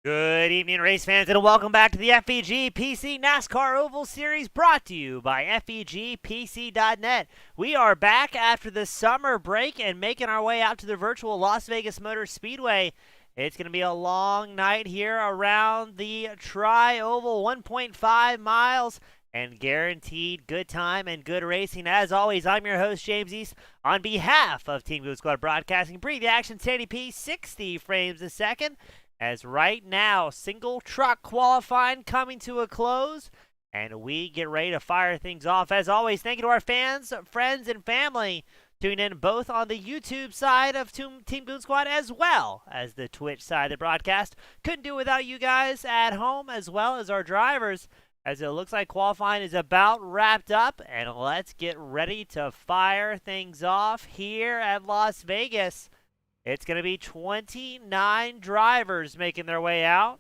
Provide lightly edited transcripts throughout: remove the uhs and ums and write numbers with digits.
Good evening, race fans, and welcome back to the FEG PC NASCAR Oval Series brought to you by FEGPC.net. We are back after the summer break and making our way out to the virtual Las Vegas Motor Speedway. It's going to be a long night here around the Tri-Oval, 1.5 miles, and guaranteed good time and good racing. As always, I'm your host, James East, on behalf of Team Goon Squad Broadcasting. Bring the action, 1080p, 60 frames a second. As right now, single truck qualifying coming to a close, and we get ready to fire things off. As always, thank you to our fans, friends, and family tuning in both on the YouTube side of Team Goon Squad as well as the Twitch side of the broadcast. Couldn't do it without you guys at home as well as our drivers, as it looks like qualifying is about wrapped up, and let's get ready to fire things off here at Las Vegas. It's going to be 29 drivers making their way out.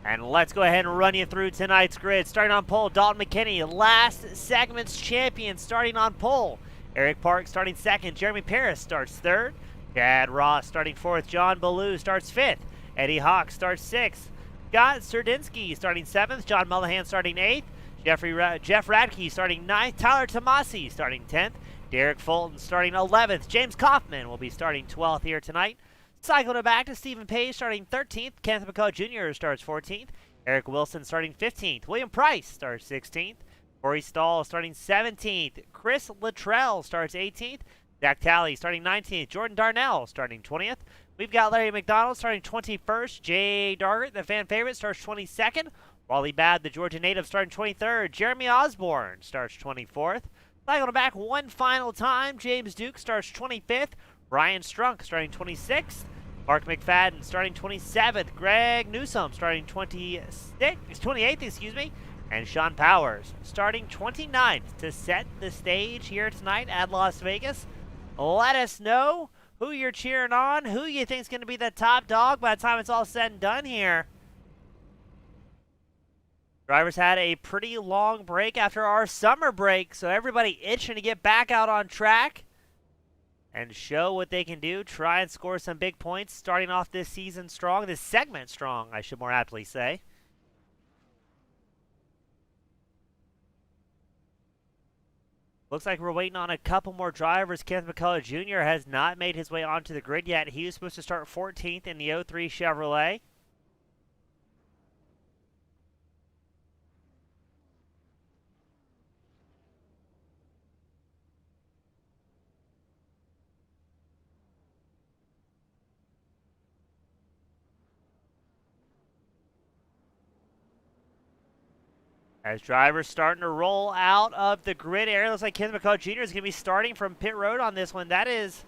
And let's go ahead and run you through tonight's grid. Starting on pole, Dalton Mckinney, last segment's champion, starting on pole. Eric Park starting second. Jeremy Paris starts third. Chad Ross starting fourth. John Ballou starts fifth. Eddie Hawk starts sixth. Scott Serdinsky starting seventh. John Mullihan starting eighth. Jeff Radke starting 9th, Tyler Tomasi starting 10th, Derek Fulton starting 11th, James Kaufman will be starting 12th here tonight. Cycling it back to Stephen Page starting 13th, Kenneth Mccullough Jr. starts 14th, Eric Wilson starting 15th, William Price starts 16th, Corey Stahl starting 17th, Chris Luttrell starts 18th, Zach Talley starting 19th, Jordan Darnell starting 20th. We've got Larry McDonald starting 21st, Jay Dargert, the fan favorite, starts 22nd. Wally Babb, the Georgia native, starting 23rd. Jeremy Osborne starts 24th. Cycling back one final time, James Duke starts 25th. Ryan Strunk starting 26th. Mark McFadden starting 27th. Greg Newsom starting 28th, and Sean Powers starting 29th to set the stage here tonight at Las Vegas. Let us know who you're cheering on, who you think is going to be the top dog by the time it's all said and done here. Drivers had a pretty long break after our summer break, so everybody itching to get back out on track and show what they can do, try and score some big points, starting off this season strong, this segment strong, I should more aptly say. Looks like we're waiting on a couple more drivers. Kenneth Mccullough Jr. has not made his way onto the grid yet. He was supposed to start 14th in the 03 Chevrolet. As drivers starting to roll out of the grid area, looks like Kenneth Mccullough Jr. is going to be starting from pit road on this one. That is,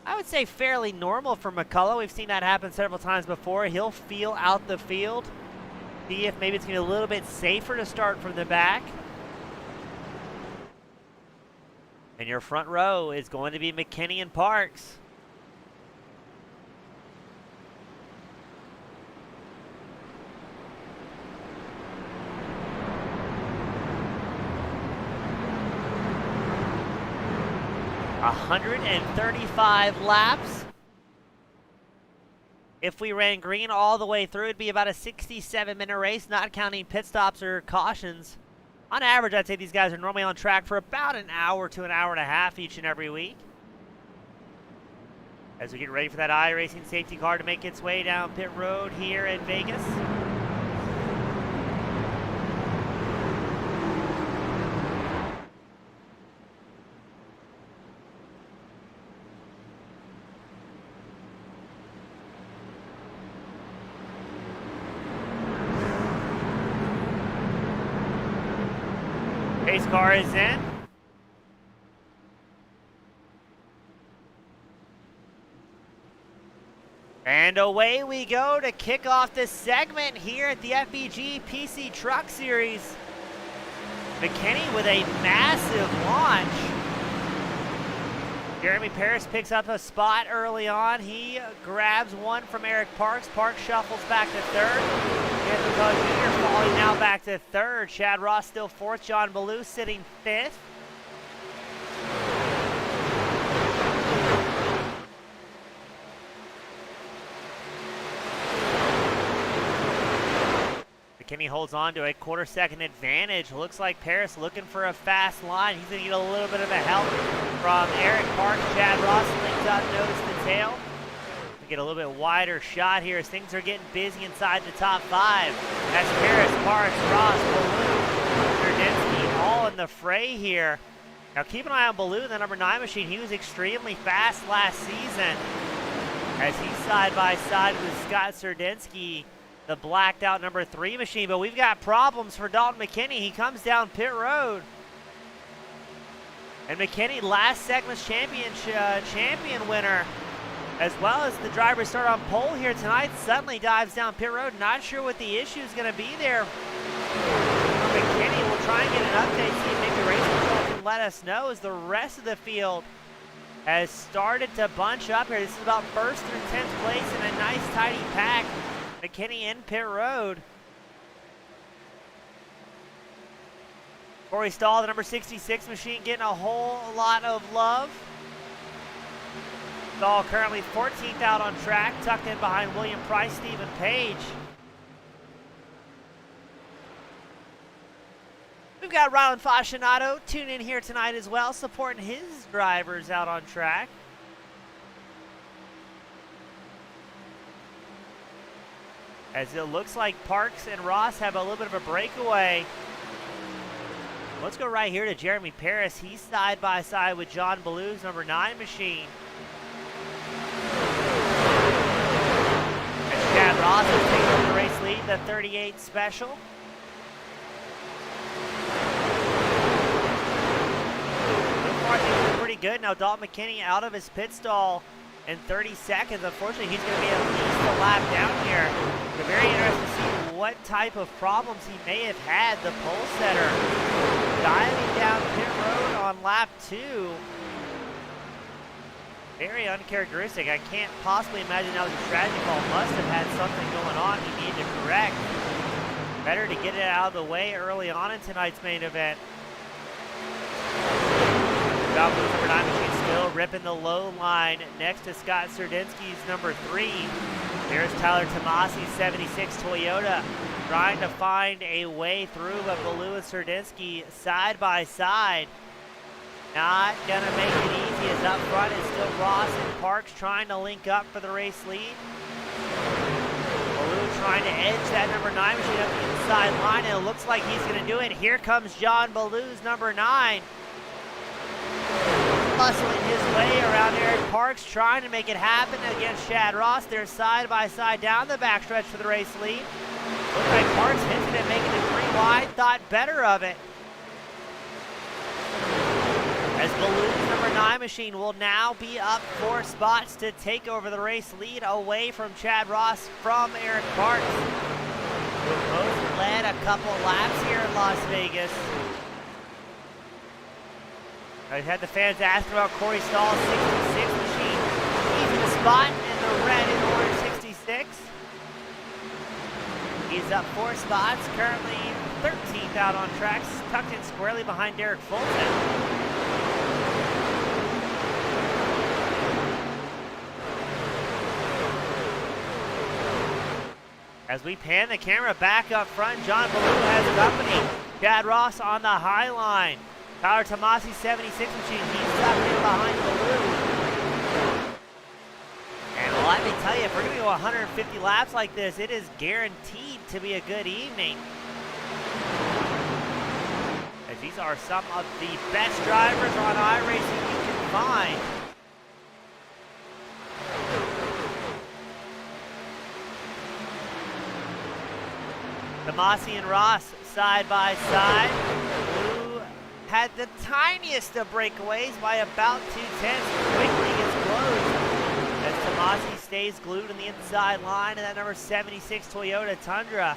I would say, fairly normal for McCullough. We've seen that happen several times before. He'll feel out the field, see if maybe it's going to be a little bit safer to start from the back. And your front row is going to be McKinney and Parks. A 135 laps. If we ran green all the way through, it'd be about a 67-minute race, not counting pit stops or cautions. On average, I'd say these guys are normally on track for about an hour to an hour and a half each and every week. As we get ready for that iRacing safety car to make its way down pit road here in Vegas. Pace car is in. And away we go to kick off this segment here at the FEG PC Truck Series. McKinney with a massive launch. Jeremy Paris picks up a spot early on. He grabs one from Eric Parks. Parks shuffles back to third. Kenneth Mccullough Jr. falling now back to third. Chad Ross still fourth. John Ballou sitting fifth. McKinney holds on to a quarter-second advantage. Looks like Paris looking for a fast line. He's going to get a little bit of a help from Eric Park. Chad Ross linked up nose to tail. Get a little bit wider shot here as things are getting busy inside the top 5. That's Paris, Parks, Ross, Ballou, Zerdinski all in the fray here. Now keep an eye on Ballou, the number 9 machine. He was extremely fast last season as he's side by side with Scott Zerdinski, the blacked out number 3 machine. But we've got problems for Dalton McKinney. He comes down pit road. And McKinney, last segment's champion winner, as well as the driver start on pole here tonight, suddenly dives down pit road. Not sure what the issue is going to be there. McKinney will try and get an update, see if maybe Race Control can let us know, as the rest of the field has started to bunch up here. This is about 1st through 10th place in a nice tidy pack. McKinney in pit road. Corey Stahl, the number 66 machine, getting a whole lot of love. Stahl currently 14th out on track, tucked in behind William Price, Stephen Page. We've got Rylan Fascinato tuned in here tonight as well, supporting his drivers out on track. As it looks like Parks and Ross have a little bit of a breakaway. Let's go right here to Jeremy Paris. He's side by side with John Ballou's number 9 machine. And Chad Ross is taking over the race lead, the 38 special. So far things are pretty good. Now Dalton McKinney out of his pit stall in 30 seconds. Unfortunately, he's going to be at least a lap down here. We're very interested to see what type of problems he may have had. The pole setter diving down pit road on lap 2. Very uncharacteristic. I can't possibly imagine that was a strategy call. Must have had something going on he needed to correct. Better to get it out of the way early on in tonight's main event. Balboa's number 9 machine still ripping the low line next to Scott Zerdinski's number 3. There's Tyler Tomasi, 76 Toyota, trying to find a way through, but Ballou and Zerdinski side by side. Not gonna make it easy, as up front is still Ross and Parks trying to link up for the race lead. Ballou trying to edge that number 9 machine up the inside line, and it looks like he's gonna do it. Here comes John Ballou's number 9. Hustling his way around Eric Parks, trying to make it happen against Chad Ross. They're side by side down the backstretch for the race lead. Looks like Parks hinted at making it 3 wide, thought better of it. As Ballou's number 9 machine will now be up 4 spots to take over the race lead away from Chad Ross from Eric Parks, who both led a couple laps here in Las Vegas. I've had the fans asking about Corey Stahl's 66 machine. Easy to spot in the red and orange 66. He's up 4 spots, currently 13th out on tracks, tucked in squarely behind Derek Fulton. As we pan the camera back up front, John Ballou has company. Chad Ross on the high line. Tyler Tomasi, 76 machine, he's tucked in behind Ballou. And let me tell you, if we're going to go 150 laps like this, it is guaranteed to be a good evening. As these are some of the best drivers on iRacing you can find. Tomasi and Ross side by side. Ballou had the tiniest of breakaways by about 2/10. Quickly gets closed as Tomasi stays glued in the inside line of that number 76 Toyota Tundra.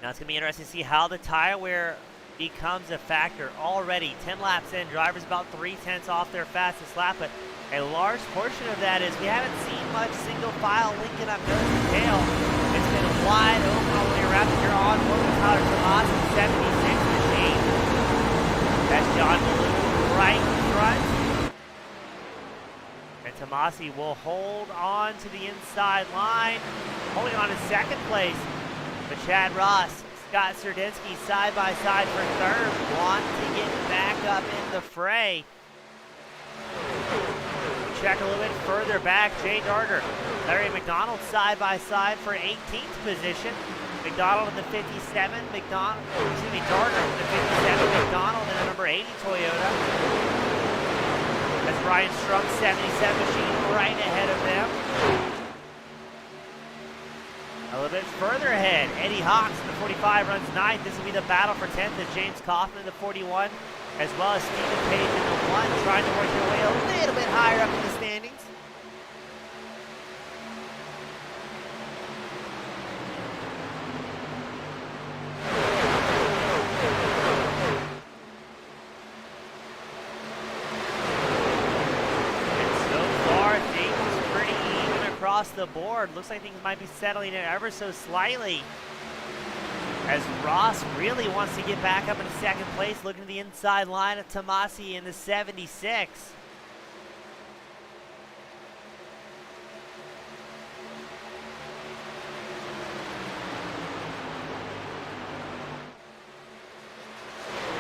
Now it's going to be interesting to see how the tire wear becomes a factor. Already 10 laps in, drivers about 3/10 off their fastest lap, but a large portion of that is we haven't seen much single file linking up nose to tail. It's been wide open all the way around. If you're on board with Tyler Tomasi, 76 machine. That's John Ballou right in front. And Tomasi will hold on to the inside line, holding on to second place. But Chad Ross, Scott Serdinsky side by side for third, want to get back up in the fray. Check a little bit further back, Jay Darter, Larry McDonald side by side for 18th position. McDonald in the 57, Darter in the 57, McDonald in the number 80 Toyota. That's Ryan Strum's 77 machine right ahead of them. A little bit further ahead, Eddie Hawks in the 45 runs 9th. This will be the battle for 10th as James Kaufman in the 41, as well as Stephen Page in the 1, trying to work their way a little bit higher up in the standings. Across the board. Looks like things might be settling in ever so slightly as Ross really wants to get back up into second place, looking to the inside line of Tomasi in the 76.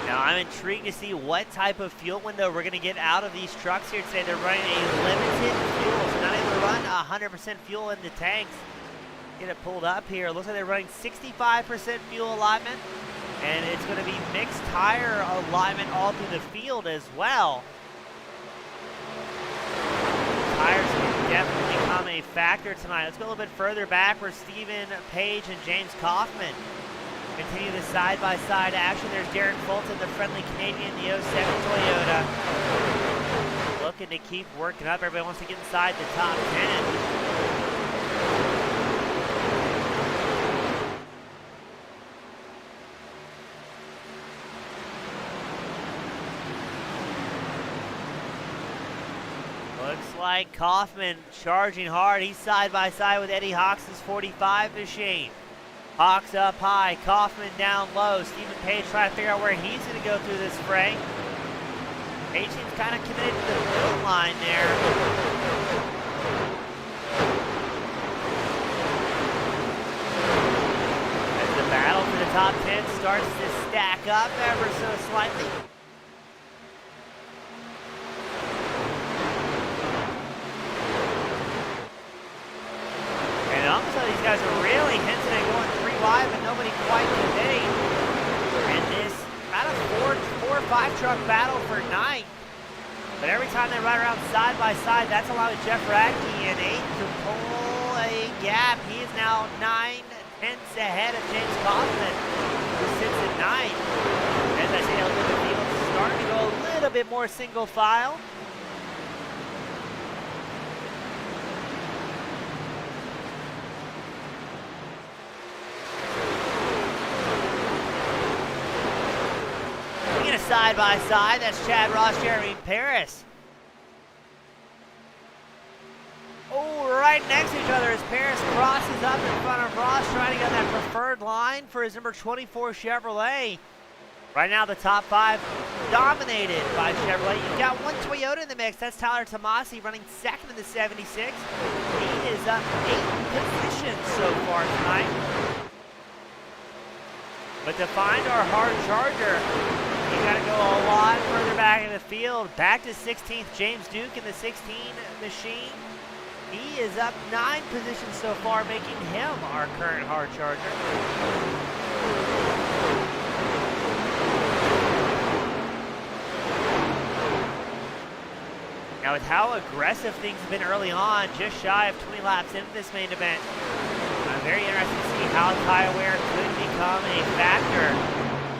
Now I'm intrigued to see what type of fuel window we're going to get out of these trucks here today. They're running a limited fuel, so not able to run 100% fuel in the tanks. Get it pulled up here. Looks like they're running 65% fuel alignment, and it's going to be mixed tire alignment all through the field as well. Tires can definitely become a factor tonight. Let's go a little bit further back where Stephen Page and James Kaufman continue the side-by-side action. There's Derek Fulton, the friendly Canadian, the 07 Toyota. Looking to keep working up. Everybody wants to get inside the top 10. Looks like Kaufman charging hard. He's side-by-side with Eddie Hawks' 45 machine. Hawks up high, Kaufman down low. Stephen Page trying to figure out where he's going to go through this fray. Page seems kind of committed to the middle line there. As the battle for the top 10 starts to stack up ever so slightly. And also these guys are really hinting at going 3 wide, but nobody quite today. And this about a 4 or 5 truck battle for 9th. But every time they ride around side by side, that's allowing Jeff Radke in 8th to pull a gap. He is now 9 tenths ahead of James Kaufman, who sits at 9th. As I say, the field is starting to go a little bit more single file. Side by side, that's Chad Ross, Jeremy Paris. Oh, right next to each other as Paris crosses up in front of Ross, trying to get that preferred line for his number 24 Chevrolet. Right now, the top 5 dominated by Chevrolet. You've got one Toyota in the mix. That's Tyler Tomasi running second in the 76. He is up 8 positions so far tonight. But to find our hard charger, you got to go a lot further back in the field. Back to 16th, James Duke in the 16 machine. He is up 9 positions so far, making him our current hard charger. Now with how aggressive things have been early on, just shy of 20 laps into this main event, I'm very interested to see how tire wear could become a factor.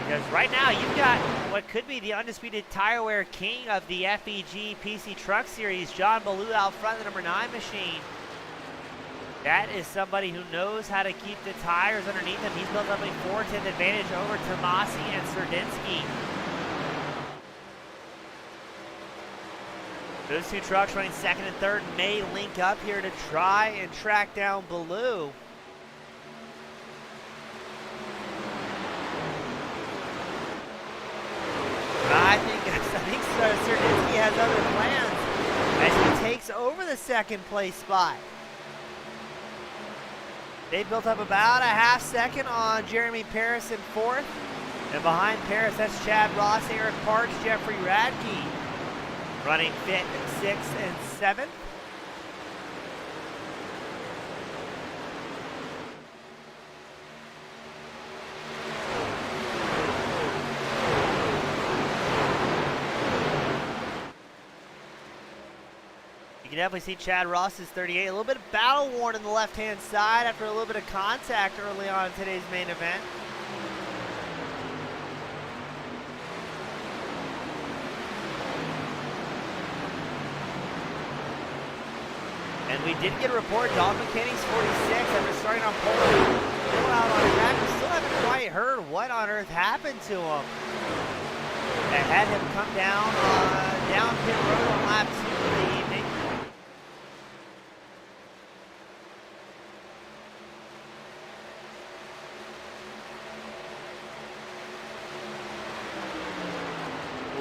Because right now, you've got what could be the undisputed tire wear king of the FEG PC Truck Series, John Ballou out front, the number 9 machine. That is somebody who knows how to keep the tires underneath him. He's built up a 4/10 advantage over Tomasi and Serdinsky. Those two trucks running second and third may link up here to try and track down Ballou. I think Serdinsky has other plans. as he takes over the second place spot. They built up about a half second on Jeremy Paris in fourth. And behind Paris, that's Chad Ross, Eric Parks, Jeffrey Radke. Running fifth, sixth, and seventh. You can definitely see Chad Ross's 38. A little bit of battle worn on the left-hand side after a little bit of contact early on in today's main event. And we did get a report, Dalton Mckinney's 46 after starting on pole. Still out on track. We still haven't quite heard what on earth happened to him. That had him come down pit road on lap 2 of the evening.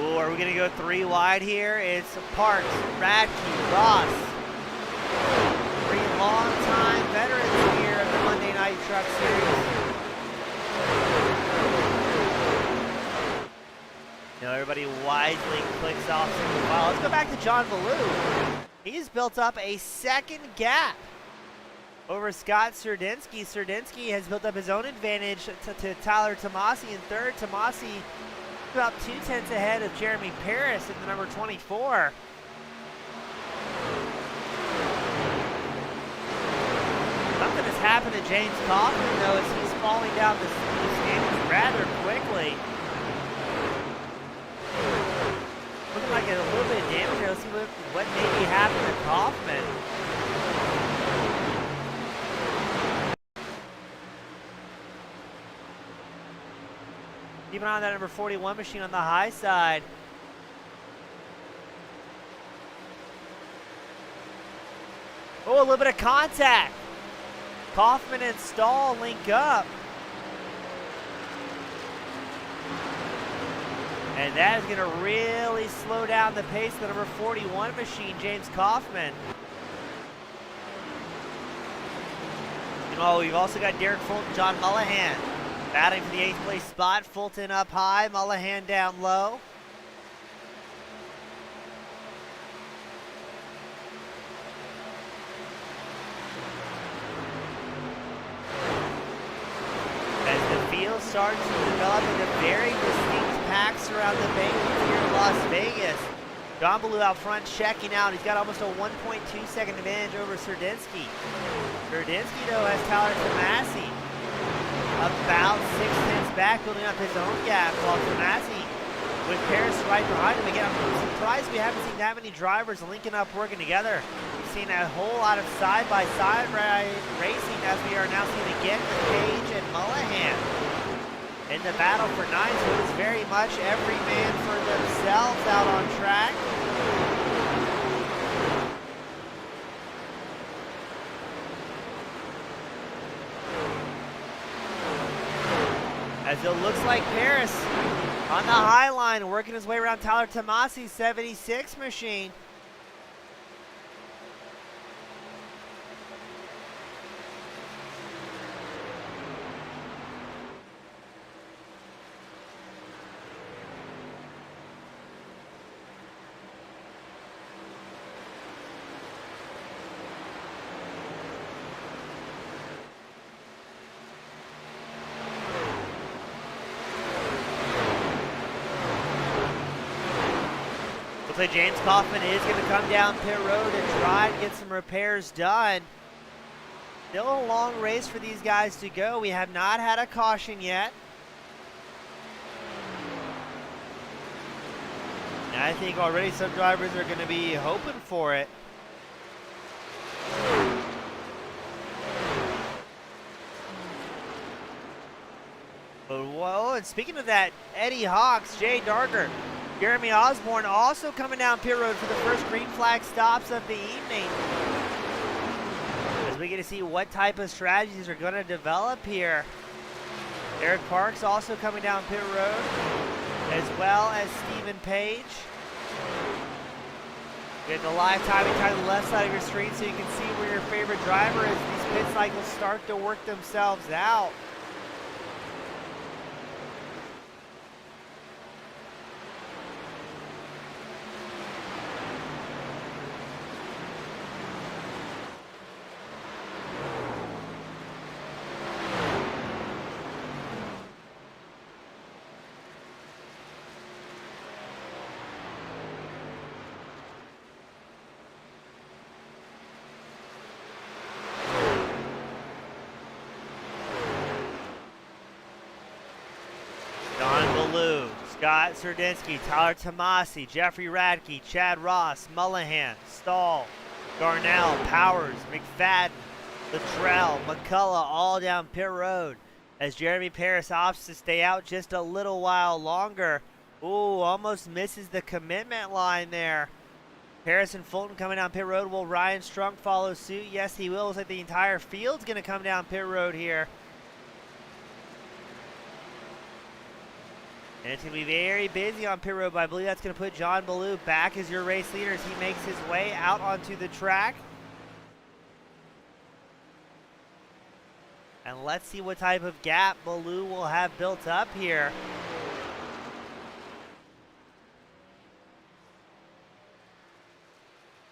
Ooh, are we going to go 3 wide here? It's Parks, Radke, Ross. 3 long-time veterans here of the Monday Night Truck Series. Now everybody wisely clicks off single file. Let's go back to John Ballou. He's built up a second gap over Scott Serdinsky. Serdinsky has built up his own advantage to Tyler Tomasi in third. Tomasi about 2/10 ahead of Jeremy Paris in the number 24. Something has happened to James Kaufman, though, as he's falling down the standings rather quickly. Looking like a little bit of damage here. Let's see what maybe happened to Kaufman. Keep an eye on that number 41 machine on the high side. Oh, a little bit of contact. Kaufman and Stahl link up. And that is going to really slow down the pace of the number 41 machine, James Kaufman. Oh, we've also got Derek Fulton, John Mullahan batting for the 8th place spot. Fulton up high, Mullahan down low. As the field starts to develop into very distinct packs around the banquet here in Las Vegas. John Ballou out front checking out. He's got almost a 1.2 second advantage over Serdinsky. Serdinsky, though, has Tyler Tomasi about 6/10 back, building up his own gap, while Tomasi with Paris right behind him. Again, I'm surprised we haven't seen that many drivers linking up, working together. We've seen a whole lot of side-by-side racing, as we are now seeing again with Page and Mullahan in the battle for 9, so it is very much every man for themselves out on track. As it looks like Paris on the high line, working his way around Tyler Tomasi's 76 machine. So James Kaufman is going to come down pit road and try to get some repairs done. Still a long race for these guys to go. We have not had a caution yet. And I think already some drivers are going to be hoping for it. But whoa, and speaking of that, Eddie Hawks, Jay Darker, Jeremy Osborne also coming down pit road for the first green flag stops of the evening. As we get to see what type of strategies are going to develop here. Eric Parks also coming down pit road, as well as Stephen Page. Get the live timing time on the left side of your screen so you can see where your favorite driver is. These pit cycles start to work themselves out. Scott Serdinsky, Tyler Tomasi, Jeffrey Radke, Chad Ross, Mullahan, Stahl, Garnell, Powers, McFadden, Luttrell, McCullough all down pit road as Jeremy Paris opts to stay out just a little while longer. Ooh, almost misses the commitment line there. Paris and Fulton coming down pit road. Will Ryan Strunk follow suit? Yes, he will. Looks like the entire field's going to come down pit road here. And it's going to be very busy on pit road, but I believe that's going to put John Ballou back as your race leader as he makes his way out onto the track. And let's see what type of gap Ballou will have built up here.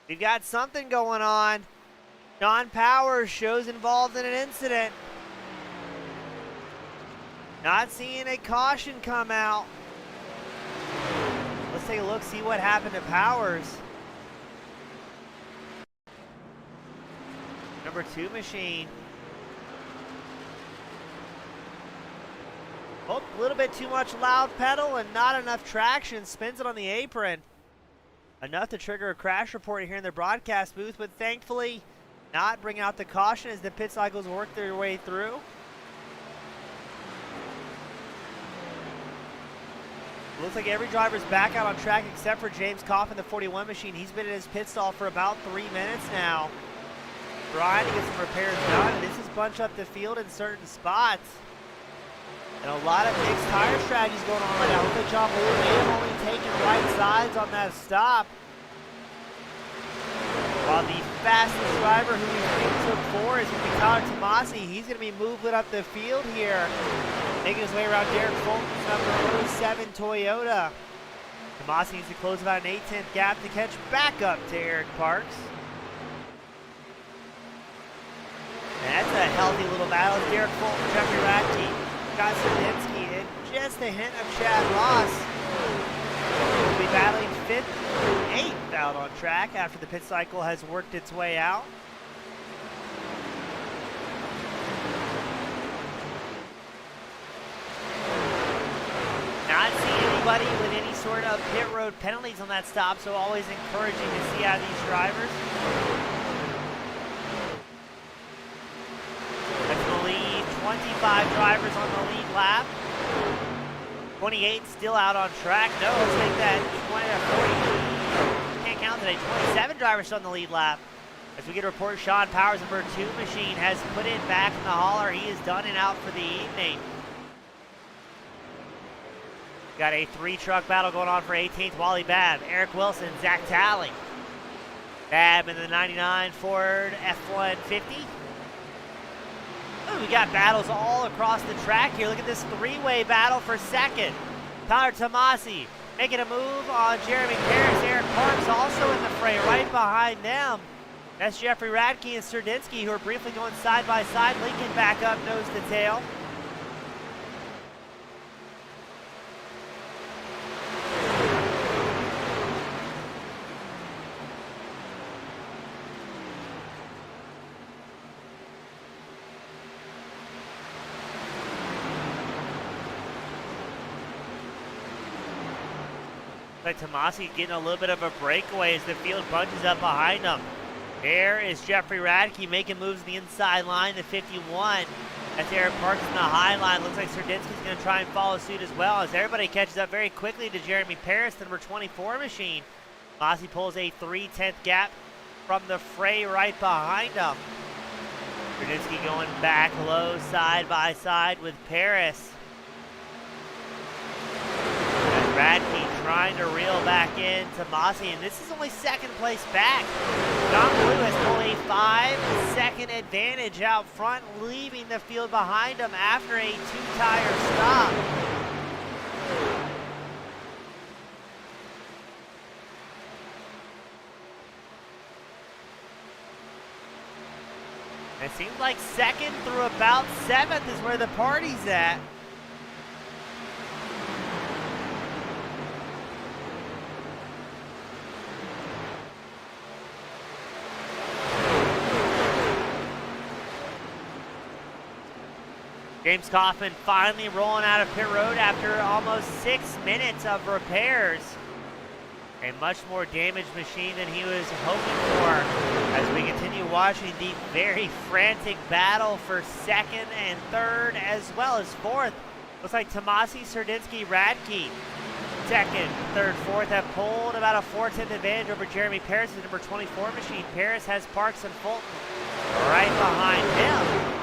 We've got something going on. John Powers shows involved in an incident. Not seeing a caution come out. Let's take a look, see what happened to Powers. Number 2 machine. Oh, a little bit too much loud pedal and not enough traction. Spins it on the apron. Enough to trigger a crash report here in the broadcast booth, but thankfully not bring out the caution as the pit cycles work their way through. Looks like every driver's back out on track except for James Coffin, the 41 machine. He's been in his pit stall for about 3 minutes now, trying to get some repairs done. This is bunch up the field in certain spots. And a lot of mixed tire strategies going on right now. Look at John Ballou may have only taken right sides on that stop. While the fastest driver who we think took 4 is going to be Tyler Tomasi. He's going to be moving up the field here, making his way around Derek Fulton's number 07 Toyota. Tomasi needs to close about an 8/10 gap to catch back up to Eric Parks. And that's a healthy little battle. Derek Fulton, Jeffrey Radke, Scott Serdinsky, and just a hint of Chad Ross. We'll be battling 5th through 8th out on track after the pit cycle has worked its way out. Not seeing anybody with any sort of pit road penalties on that stop, so always encouraging to see out of these drivers. That's going to leave 25 drivers on the lead lap. 28 still out on track. No, let's make that 20 to 40. Can't count today. 27 drivers still on the lead lap. As we get a report, Sean Powers, number 2 machine, has put it back in the hauler. He is done and out for the evening. Got a 3-truck battle going on for 18th. Wally Babb, Eric Wilson, Zach Talley. Babb in the 99 Ford F-150. Ooh, we got battles all across the track here. Look at this 3-way battle for 2nd. Tyler Tomasi making a move on Jeremy Paris. Eric Parks also in the fray right behind them. That's Jeffrey Radke and Serdinsky, who are briefly going side by side. Lincoln back up nose to tail. Like Tomasi getting a little bit of a breakaway as the field bunches up behind him. There is Jeffrey Radke making moves the inside line, the 51. That's Eric Parks in the high line. Looks like Serdinsky's going to try and follow suit as well as everybody catches up very quickly to Jeremy Paris, the number 24 machine. Tomasi pulls a 3/10 gap from the fray right behind him. Serdinsky going back low side by side with Paris. Radke trying trying to reel back in Tomasi, and this is only second place back. John Ballou has pulled a 5-second advantage out front, leaving the field behind him after a 2-tire stop. It seems like second through about 7th is where the party's at. James Kaufman finally rolling out of pit road after almost 6 minutes of repairs. A much more damaged machine than he was hoping for as we continue watching the very frantic battle for second and third as well as fourth. Looks like Tomasi, Serdinsky, Radke, second, third, fourth have pulled about a 4/10 advantage over Jeremy Paris' number 24 machine. Paris has Parks and Fulton right behind him.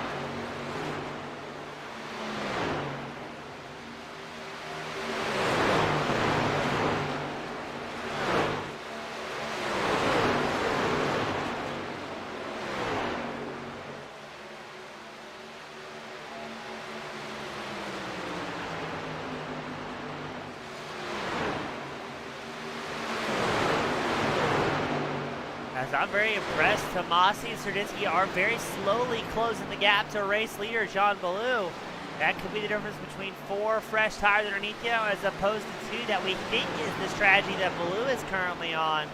I'm very impressed. Tomasi and Serdinsky are very slowly closing the gap to race leader John Ballou. That could be the difference between 4 fresh tires underneath you as opposed to 2 that we think is the strategy that Ballou is currently on.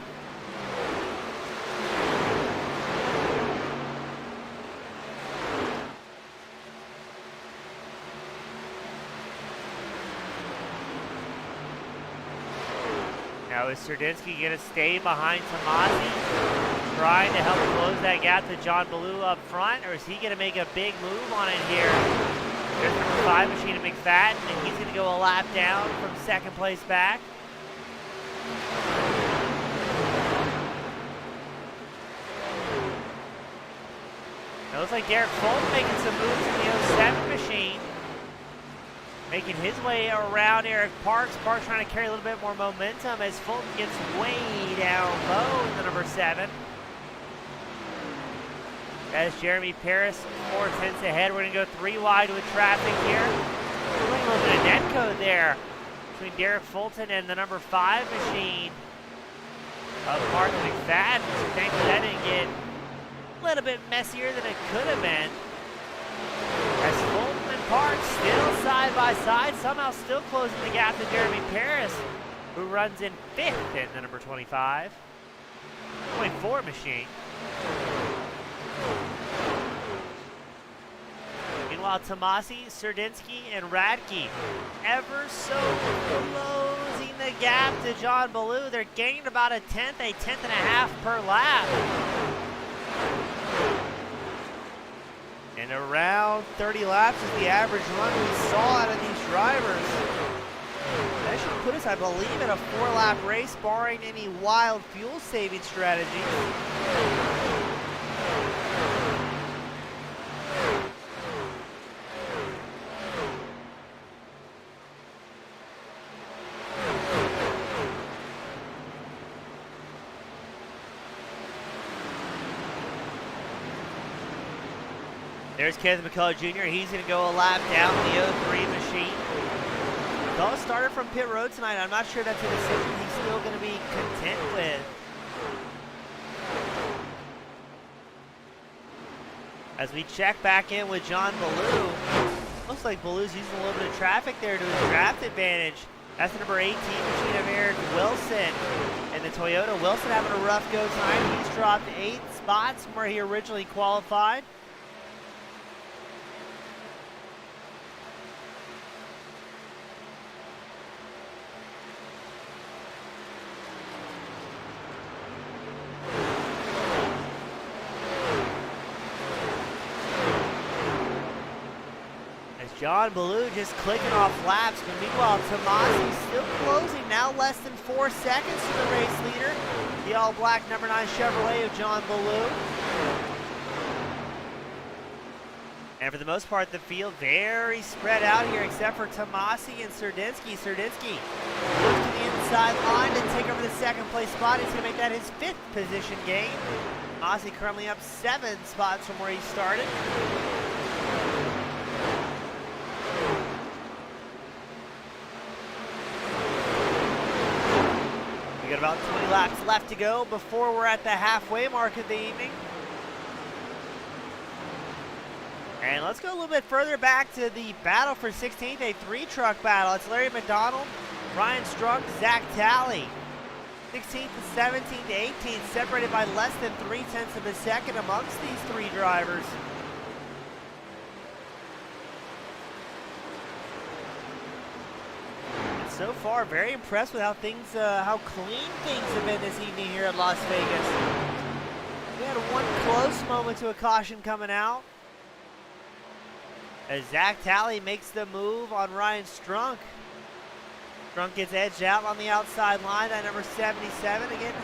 Now is Serdinsky going to stay behind Tomasi, trying to help close that gap to John Ballou up front, or is he going to make a big move on it here? There's number 5 machine of McFadden, and he's going to go a lap down from second place back. It looks like Derek Fulton making some moves in the 07 machine. Making his way around Eric Parks. Parks trying to carry a little bit more momentum as Fulton gets way down low in the number 7. As Jeremy Paris 4/10 ahead. We're going to go 3 wide with traffic here. We're doing a little bit of net code there between Derek Fulton and the number 5 machine of Mark McFadden. So thankfully that didn't get a little bit messier than it could have been. As Fulton and Parks still side by side, somehow still closing the gap to Jeremy Paris, who runs in 5th in the number 25. 24 machine. Meanwhile, Tomasi, Serdinsky, and Radke ever so closing the gap to John Ballou. They're gaining about a 10th and a half per lap. And around 30 laps is the average run we saw out of these drivers. That should put us, I believe, in a 4-lap race, barring any wild fuel-saving strategy. There's Kenneth Mccullough Jr. He's going to go a lap down the 03 machine. McCullough started from pit road tonight. I'm not sure that's a decision he's still going to be content with. As we check back in with John Ballou, looks like Ballou's using a little bit of traffic there to his draft advantage. That's the number 18 machine of Eric Wilson. And the Toyota, Wilson having a rough go tonight. He's dropped 8 spots from where he originally qualified. John Ballou just clicking off laps, but meanwhile Tomasi's still closing, now less than 4 seconds to the race leader, the all-black number 9 Chevrolet of John Ballou. And for the most part, the field very spread out here, except for Tomasi and Serdinsky. Serdinsky moves to the inside outside line to take over the second place spot. He's going to make that his 5th position gain. Ozzy currently up 7 spots from where he started. We got about 20 laps left to go before we're at the halfway mark of the evening. And let's go a little bit further back to the battle for 16th, a 3-truck battle. It's Larry McDonald, Ryan Strunk, Zach Talley. 16th to 17th to 18th, separated by less than 0.3 of a second amongst these 3 drivers. And so far, very impressed with how how clean things have been this evening here at Las Vegas. We had one close moment to a caution coming out, as Zach Talley makes the move on Ryan Strunk. Strunk gets edged out on the outside line, that number 77. Again,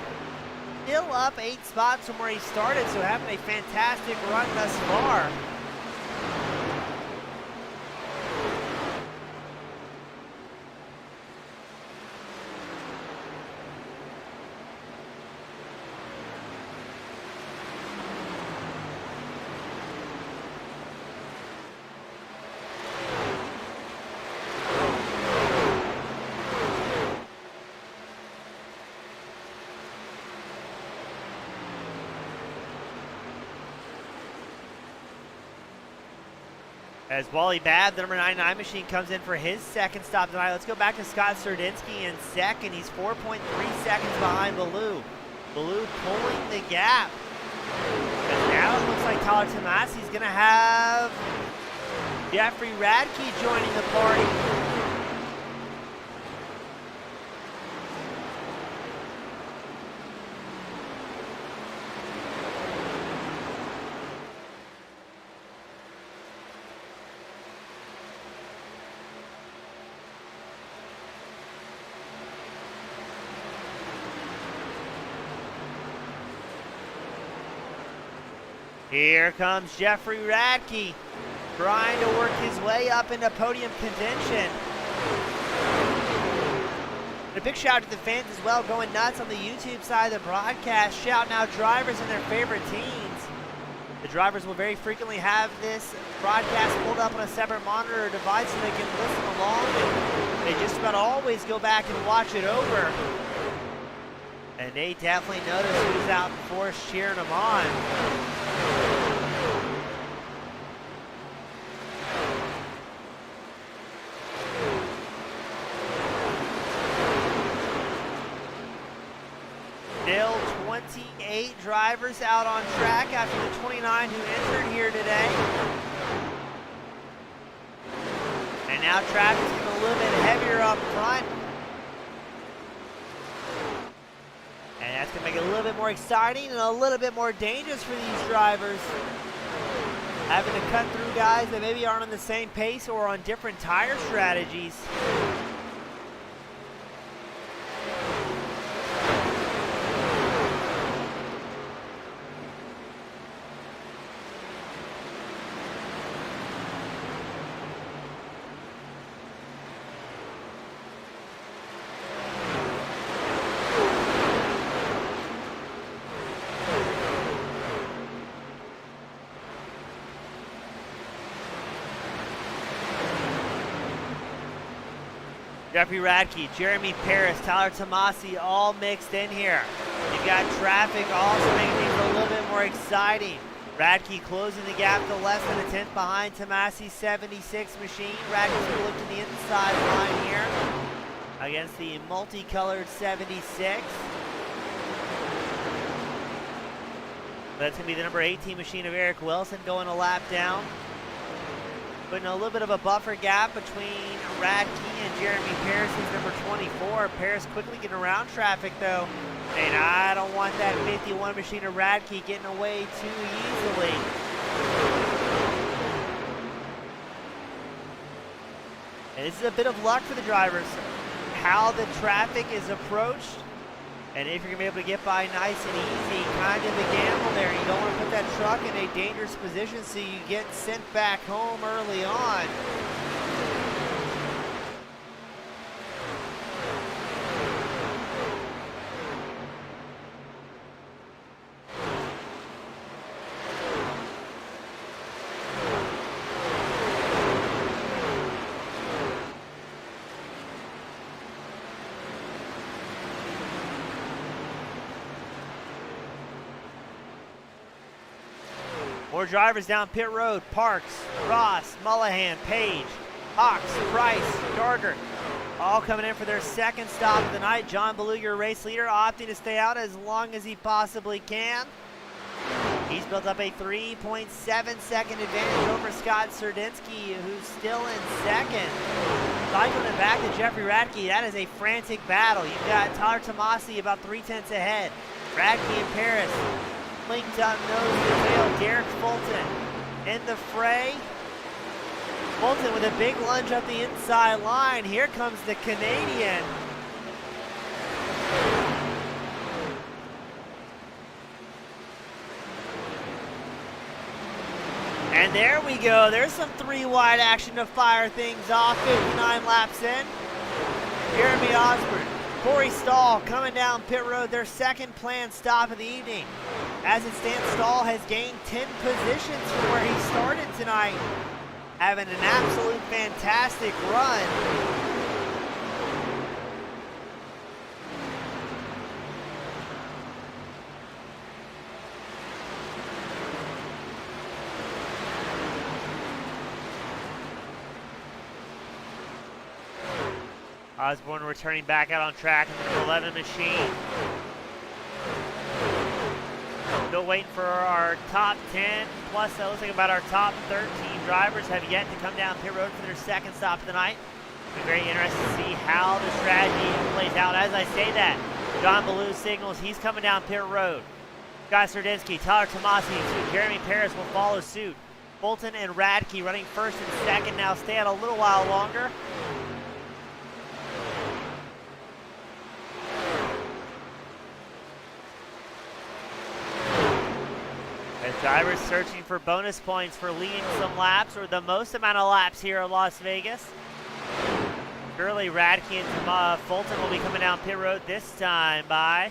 still up 8 spots from where he started, so having a fantastic run thus far. As Wally Babb, the number 99 machine, comes in for his 2nd stop tonight. Let's go back to Scott Serdinsky in 2nd. He's 4.3 seconds behind Baloo. Baloo pulling the gap. And now it looks like Tyler Tomasi's going to have Jeffrey Radke joining the party. Here comes Jeffrey Radke, trying to work his way up into podium contention. And a big shout out to the fans as well, going nuts on the YouTube side of the broadcast, shouting out drivers and their favorite teams. The drivers will very frequently have this broadcast pulled up on a separate monitor or device so they can listen along, and they just about always go back and watch it over. And they definitely notice who's out in force cheering them on. Still 28 drivers out on track after the 29 who entered here today. And now traffic's getting a little bit heavier up front. And that's going to make it a little bit more exciting and a little bit more dangerous for these drivers. Having to cut through guys that maybe aren't on the same pace or on different tire strategies. Jeffrey Radke, Jeremy Paris, Tyler Tomasi all mixed in here. You've got traffic also making things a little bit more exciting. Radke closing the gap to less than a tenth behind Tomasi's 76 machine. Radke's going to look to the inside line here against the multicolored 76. That's going to be the number 18 machine of Eric Wilson going a lap down. Putting a little bit of a buffer gap between Radke and Jeremy Paris, who's number 24. Paris quickly getting around traffic though. And I don't want that 51 machine of Radke getting away too easily. And this is a bit of luck for the drivers, how the traffic is approached. And if you're going to be able to get by nice and easy, kind of a gamble there. You don't want to put that truck in a dangerous position so you get sent back home early on. More drivers down pit road. Parks, Ross, Mullahan, Page, Hawks, Price, Darger, all coming in for their second stop of the night. John Ballou, your race leader, opting to stay out as long as he possibly can. He's built up a 3.7 second advantage over Scott Serdinsky, who's still in second. Cycling it back to Jeffrey Radke. That is a frantic battle. You've got Tyler Tomasi about 3/10 ahead. Radke and Paris linked up nose to tail. Derek Fulton in the fray. Fulton with a big lunge up the inside line. Here comes the Canadian. And there we go. There's some 3-wide action to fire things off. 59 laps in. Jeremy Osborne, Corey Stahl coming down pit road, their second planned stop of the evening. As it stands, Stahl has gained 10 positions from where he started tonight, having an absolute fantastic run. Osborne returning back out on track in the number 11 machine. Still waiting for our top 10, plus it looks like about our top 13 drivers have yet to come down pit road for their second stop of the night. It'll be very interesting to see how the strategy plays out. As I say that, John Ballou signals he's coming down pit road. Scott Serdinsky, Tyler Tomasi, Jeremy Paris will follow suit. Fulton and Radke running first and second now, stay out a little while longer. As drivers searching for bonus points for leading some laps, or the most amount of laps here in Las Vegas. Surely Radke and Fulton will be coming down pit road this time by.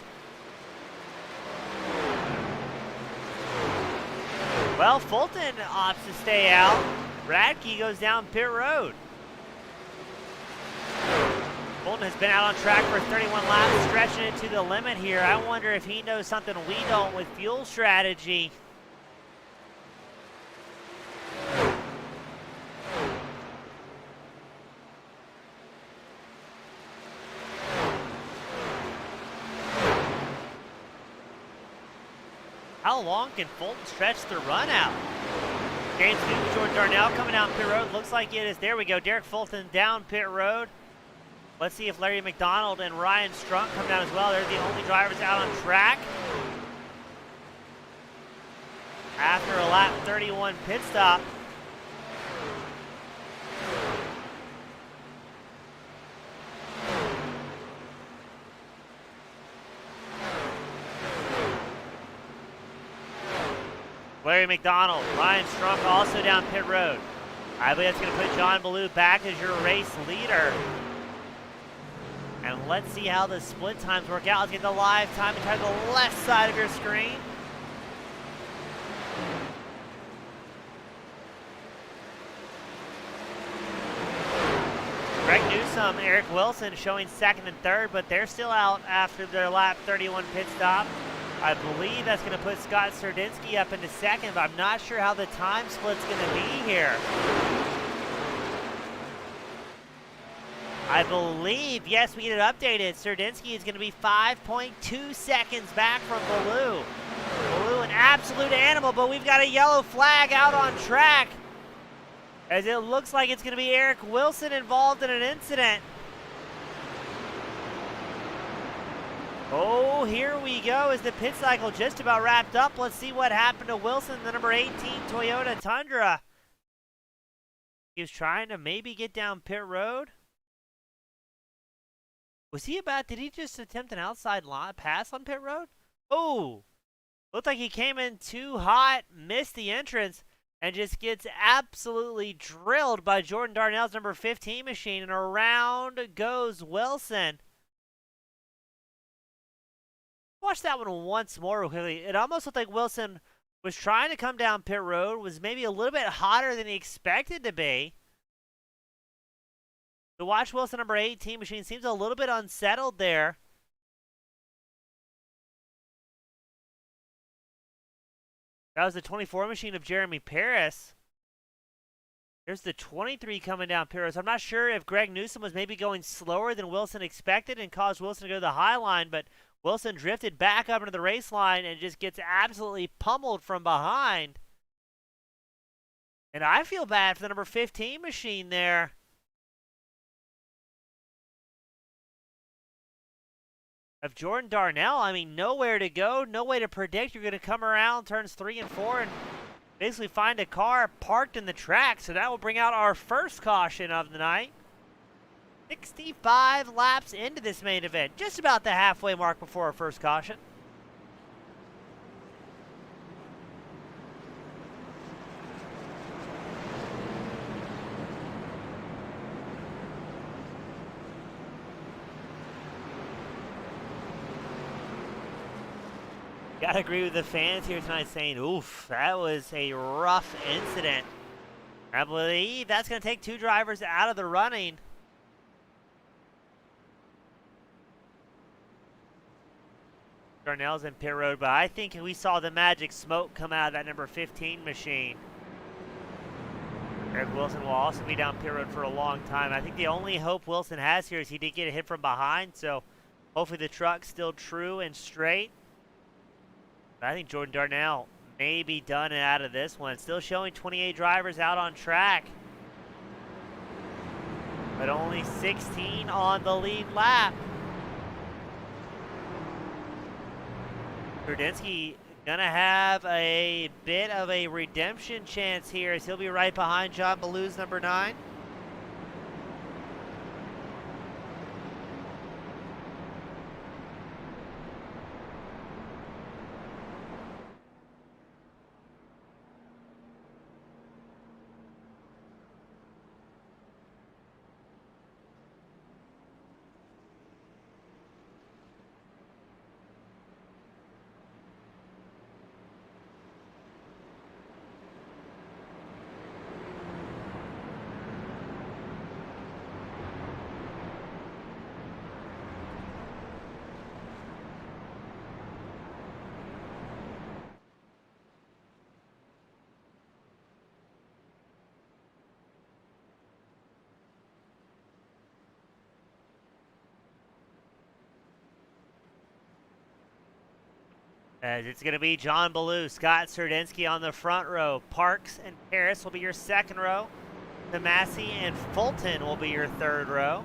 Well, Fulton opts to stay out. Radke goes down pit road. Fulton has been out on track for 31 laps, stretching it to the limit here. I wonder if he knows something we don't with fuel strategy. How long can Fulton stretch the run out? James Newton, Jordan Darnell coming down pit road. Looks like it is. There we go. Derek Fulton down pit road. Let's see if Larry McDonald and Ryan Strunk come down as well. They're the only drivers out on track. After a lap 31 pit stop. Larry McDonald, Ryan Strunk also down pit road. I believe that's going to put John Ballou back as your race leader. And let's see how the split times work out. Let's get the live time to the left side of your screen. Greg Newsom, Eric Wilson showing second and third, but they're still out after their lap 31 pit stop. I believe that's going to put Scott Serdinsky up into second, but I'm not sure how the time split's going to be here. I believe, yes, we get it updated. Serdinsky is going to be 5.2 seconds back from Ballou. Ballou, an absolute animal, but we've got a yellow flag out on track, as it looks like it's going to be Eric Wilson involved in an incident. Oh, here we go as the pit cycle just about wrapped up. Let's see what happened to Wilson, the number 18 Toyota Tundra. He was trying to maybe get down pit road. Was he about, did he just attempt an outside pass on pit road? Oh, looked like he came in too hot, missed the entrance, and just gets absolutely drilled by Jordan Darnell's number 15 machine, and around goes Wilson. Watch that one once more real quickly. It almost looked like Wilson was trying to come down pit road, was maybe a little bit hotter than he expected to be. The watch Wilson number 18 machine seems a little bit unsettled there. That was the 24 machine of Jeremy Paris. There's the 23 coming down Paris. I'm not sure if Greg Newsom was maybe going slower than Wilson expected and caused Wilson to go to the high line, but Wilson drifted back up into the race line and just gets absolutely pummeled from behind. And I feel bad for the number 15 machine there. Of Jordan Darnell, I mean, nowhere to go, no way to predict. You're going to come around turns 3 and 4 and basically find a car parked in the track. So that will bring out our first caution of the night. 65 laps into this main event, just about the halfway mark before our first caution. Gotta agree with the fans here tonight saying, oof, that was a rough incident. I believe that's going to take 2 drivers out of the running. Darnell's in pit road, but I think we saw the magic smoke come out of that number 15 machine. Eric Wilson will also be down pit road for a long time. I think the only hope Wilson has here is he did get a hit from behind, so hopefully the truck's still true and straight. But I think Jordan Darnell may be done and out of this one. Still showing 28 drivers out on track, but only 16 on the lead lap. Serdinsky gonna have a bit of a redemption chance here as he'll be right behind John Ballou's number 9. As it's going to be John Ballou, Scott Serdinsky on the front row. Parks and Paris will be your second row. Tomasi and Fulton will be your third row.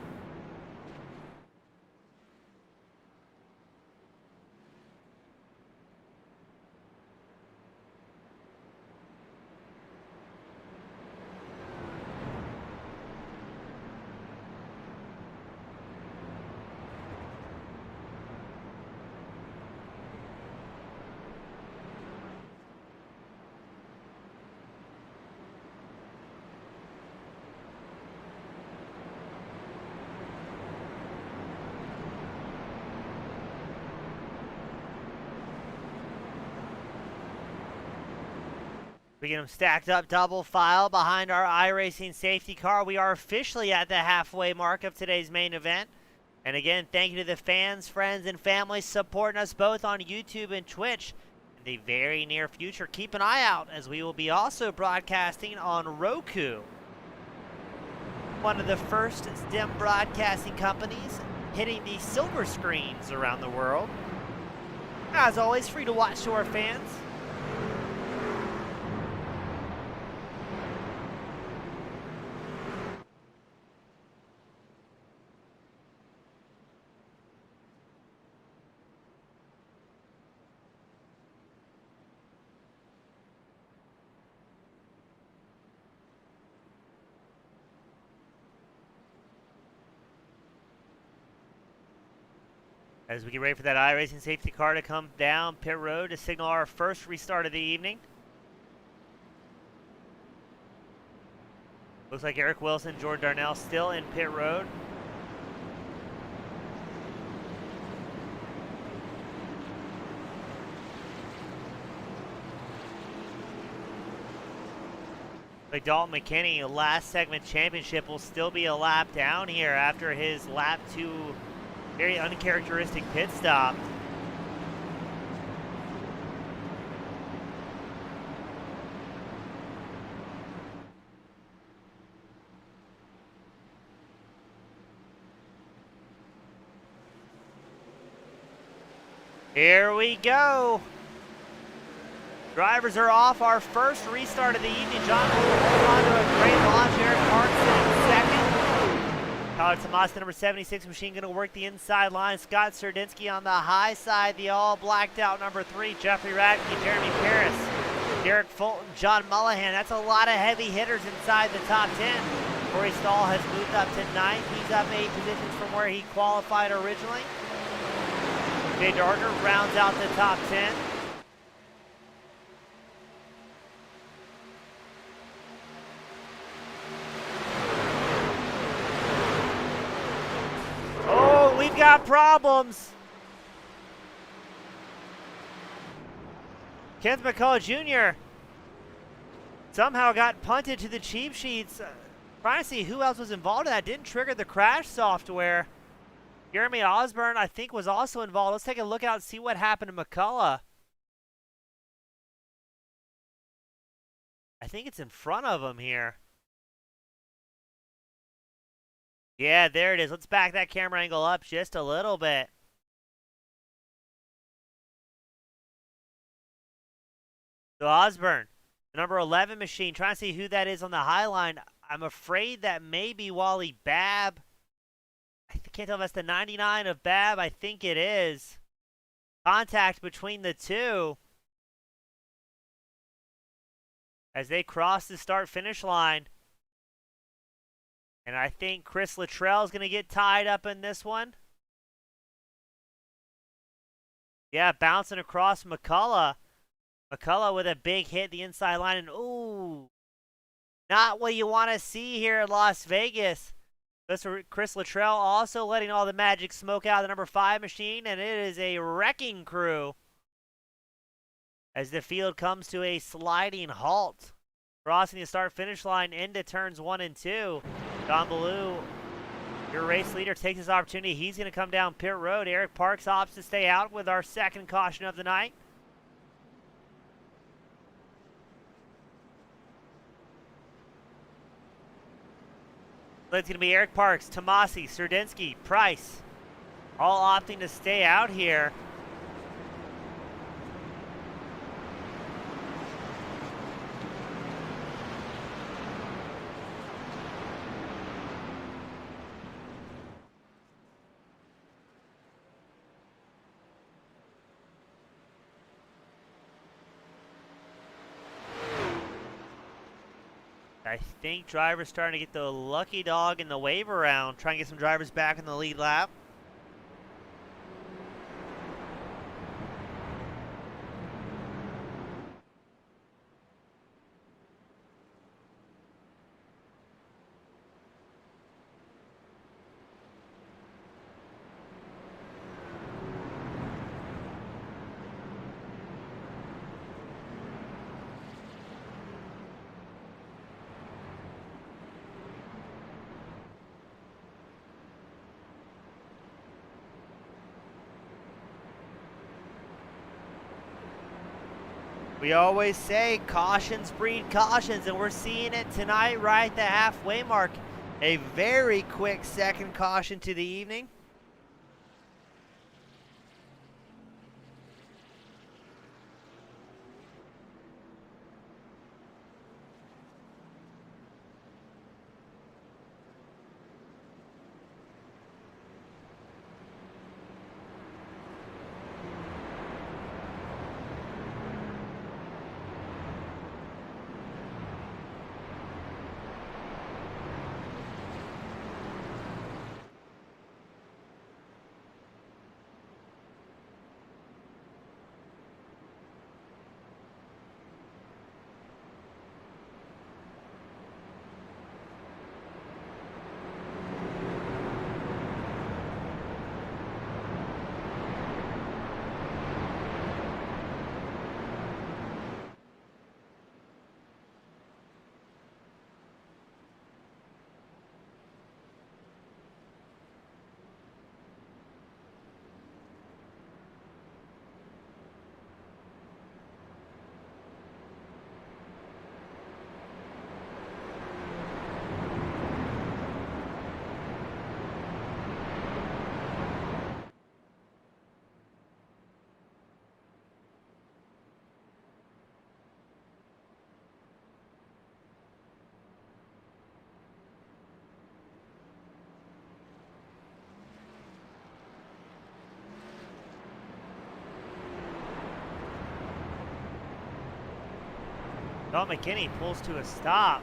We get them stacked up double file behind our iRacing safety car. We are officially at the halfway mark of today's main event. And again, thank you to the fans, friends, and family supporting us both on YouTube and Twitch. In the very near future, keep an eye out as we will be also broadcasting on Roku. One of the first STEM broadcasting companies hitting the silver screens around the world. As always, free to watch to our fans. As we get ready for that iRacing safety car to come down pit road to signal our first restart of the evening. Looks like Eric Wilson, Jordan Darnell still in pit road. Like Dalton Mckinney, last segment championship, will still be a lap down here after his lap 2 very uncharacteristic pit stop. Here we go. Drivers are off. Our first restart of the evening. John will hold on to a great launch. Eric Parkson in second. Tyler Tomas, the number 76 machine, going to work the inside line. Scott Serdinsky on the high side. The all blacked out number 3. Jeffrey Radke, Jeremy Paris, Derek Fulton, John Mullahan. That's a lot of heavy hitters inside the top 10. Corey Stahl has moved up to 9th. He's up 8 positions from where he qualified originally. Jay Darter rounds out the top 10. Oh, we've got problems. Kenneth Mccullough Jr. somehow got punted to the cheap sheets. Trying to see who else was involved in that. Didn't trigger the crash software. Jeremy Osborne, I think, was also involved. Let's take a look out and see what happened to McCullough. I think it's in front of him here. Yeah, there it is. Let's back that camera angle up just a little bit. So Osborne, the number 11 machine, trying to see who that is on the high line. I'm afraid that may be Wally Babb. I can't tell if that's the 99 of Babb. I think it is. Contact between the two as they cross the start-finish line. And I think Chris Luttrell is going to get tied up in this one. Yeah, bouncing across McCullough. McCullough with a big hit the inside line. And ooh, not what you want to see here in Las Vegas. Chris Luttrell also letting all the magic smoke out of the number 5 machine. And it is a wrecking crew as the field comes to a sliding halt. Crossing the start-finish line into turns 1 and 2. Don Ballou, your race leader, takes his opportunity. He's going to come down pit road. Eric Parks opts to stay out with our second caution of the night. It's going to be Eric Parks, Tomasi, Serdinsky, Price, all opting to stay out here. I think drivers starting to get the lucky dog in the wave around, trying to get some drivers back in the lead lap. We always say cautions breed cautions, and we're seeing it tonight right at the halfway mark. A very quick second caution to the evening. Dalton Mckinney pulls to a stop.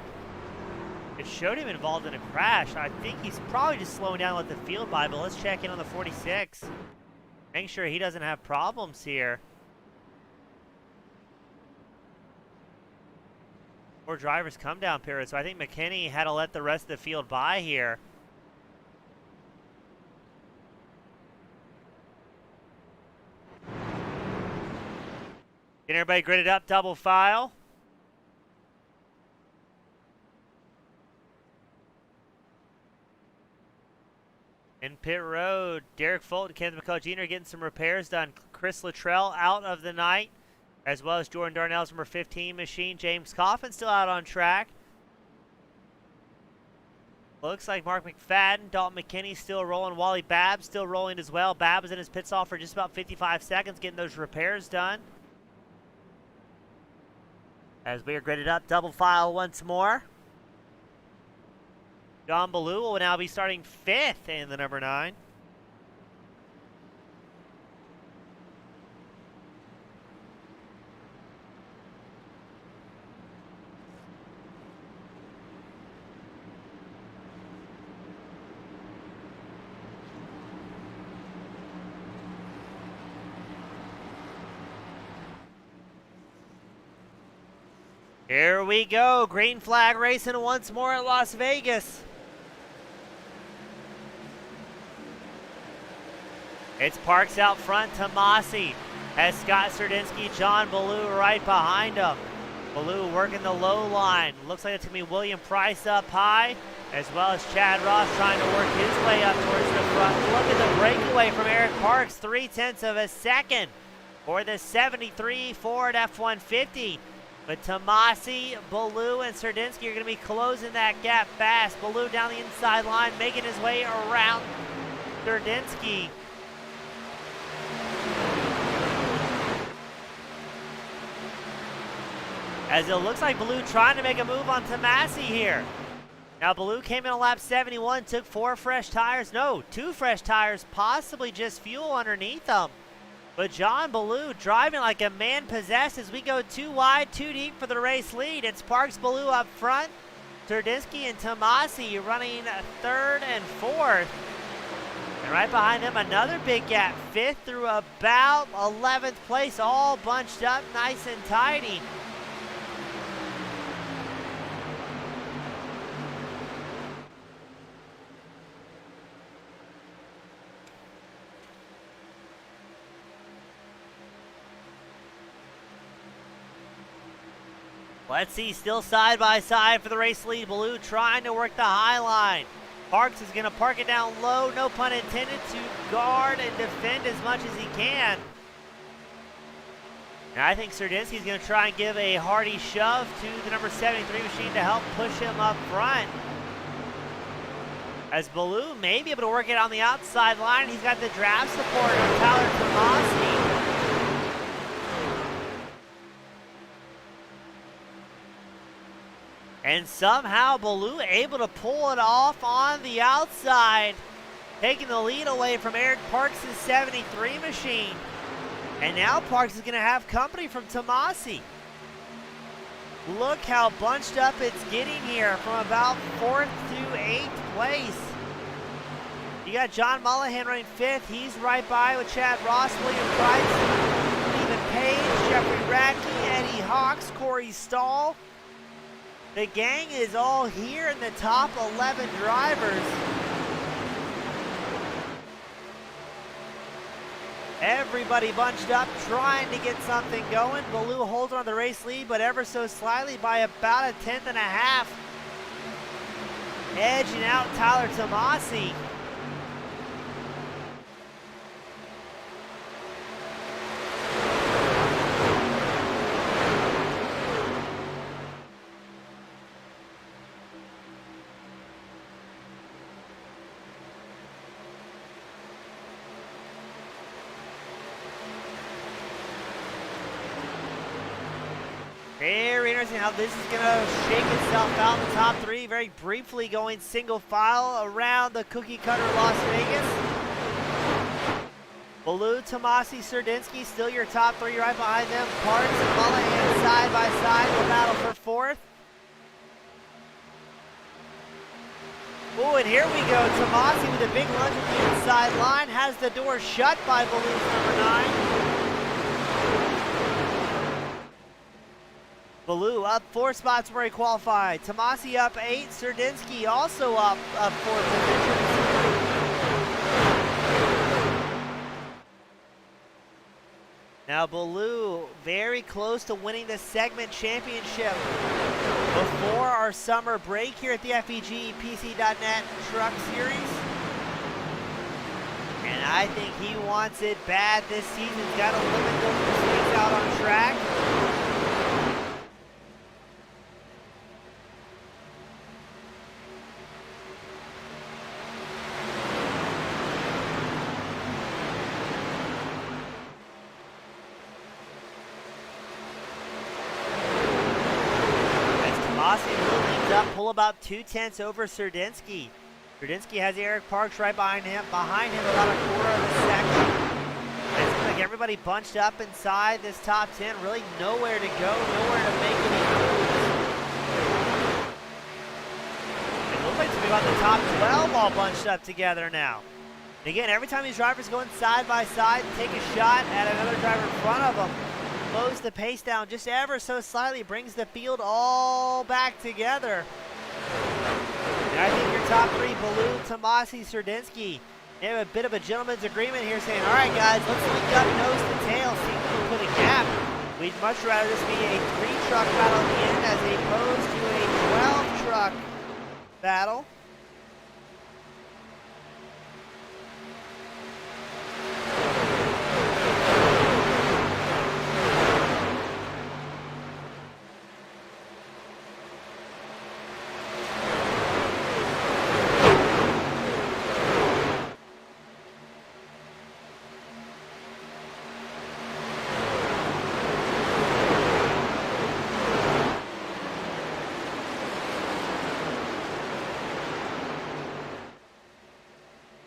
It showed him involved in a crash. I think he's probably just slowing down with the field by, but let's check in on the 46. Make sure he doesn't have problems here. 4 drivers come down period, so I think McKinney had to let the rest of the field by here. Get everybody gridded up, double file. In pit road, Derek Fulton, Kenneth Mccullough Jr. getting some repairs done. Chris Luttrell out of the night, as well as Jordan Darnell's number 15 machine. James Coffin still out on track. Looks like Mark McFadden, Dalton McKinney still rolling. Wally Babb still rolling as well. Babb was in his pit stop for just about 55 seconds getting those repairs done. As we are gridded up, double file once more. John Ballou will now be starting 5th in the number 9. Here we go, green flag racing once more at Las Vegas. It's Parks out front, Tomasi has Scott Serdinsky, John Ballou right behind him. Ballou working the low line. Looks like it's going to be William Price up high, as well as Chad Ross trying to work his way up towards the front. Look at the breakaway from Eric Parks, 0.3 of a second for the 73 Ford F-150. But Tomasi, Ballou, and Serdinsky are going to be closing that gap fast. Ballou down the inside line, making his way around Serdinsky. As it looks like Ballou trying to make a move on Tomasi here. Now Ballou came in on lap 71, took 4 fresh tires. No, 2 fresh tires, possibly just fuel underneath them. But John Ballou driving like a man possessed as we go 2 wide, 2 deep for the race lead. It's Parks Ballou up front. Serdinsky and Tomasi running 3rd and 4th. And right behind them, another big gap. 5th through about 11th place, all bunched up nice and tidy. Let's see, still side by side for the race lead. Ballou trying to work the high line. Parks is going to park it down low, no pun intended, to guard and defend as much as he can. And I think Serdinsky is going to try and give a hearty shove to the number 73 machine to help push him up front. As Ballou may be able to work it on the outside line. He's got the draft support of Tyler Tomasi. And somehow Ballou able to pull it off on the outside, taking the lead away from Eric Parks' 73 machine. And now Parks is going to have company from Tomasi. Look how bunched up it's getting here from about 4th to 8th place. You got John Mullihan running 5th. He's right by with Chad Ross, William Price, Stephen Page, Jeffrey Radke, Eddie Hawks, Corey Stahl. The gang is all here in the top 11 drivers. Everybody bunched up, trying to get something going. Ballou holds on the race lead, but ever so slightly by about 1/10 and a half. Edging out Tyler Tomasi. Very interesting how this is going to shake itself out in the top 3. Very briefly going single file around the cookie cutter Las Vegas. Baloo, Tomasi, Serdinsky, still your top three right behind them. Parks and Mullahan side by side will battle for fourth. Oh, and here we go. Tomasi with a big lunge at the inside line. Has the door shut by Baloo's number 9. Baloo up 4 spots where he qualified. Tomasi up 8. Serdinsky also up 4 positions. Now Baloo very close to winning the segment championship before our summer break here at the FEG PC.net Truck Series. And I think he wants it bad this season. He's got to limit those mistakes out on track. Pull about 2/10 over Serdinsky. Serdinsky has Eric Parks right behind him about a quarter of a second. It seems like everybody bunched up inside this top 10, really nowhere to go, nowhere to make any moves. It looks like to be about the top 12 all bunched up together now. And again, every time these drivers go in side by side and take a shot at another driver in front of them, slows the pace down just ever so slightly, brings the field all back together. And I think your top three, Baloo, Tomasi, Serdinsky, they have a bit of a gentleman's agreement here saying, all right, guys, let's link up nose to tail, see if we can put a gap. We'd much rather this be a 3-truck battle at the end as opposed to a 12-truck battle.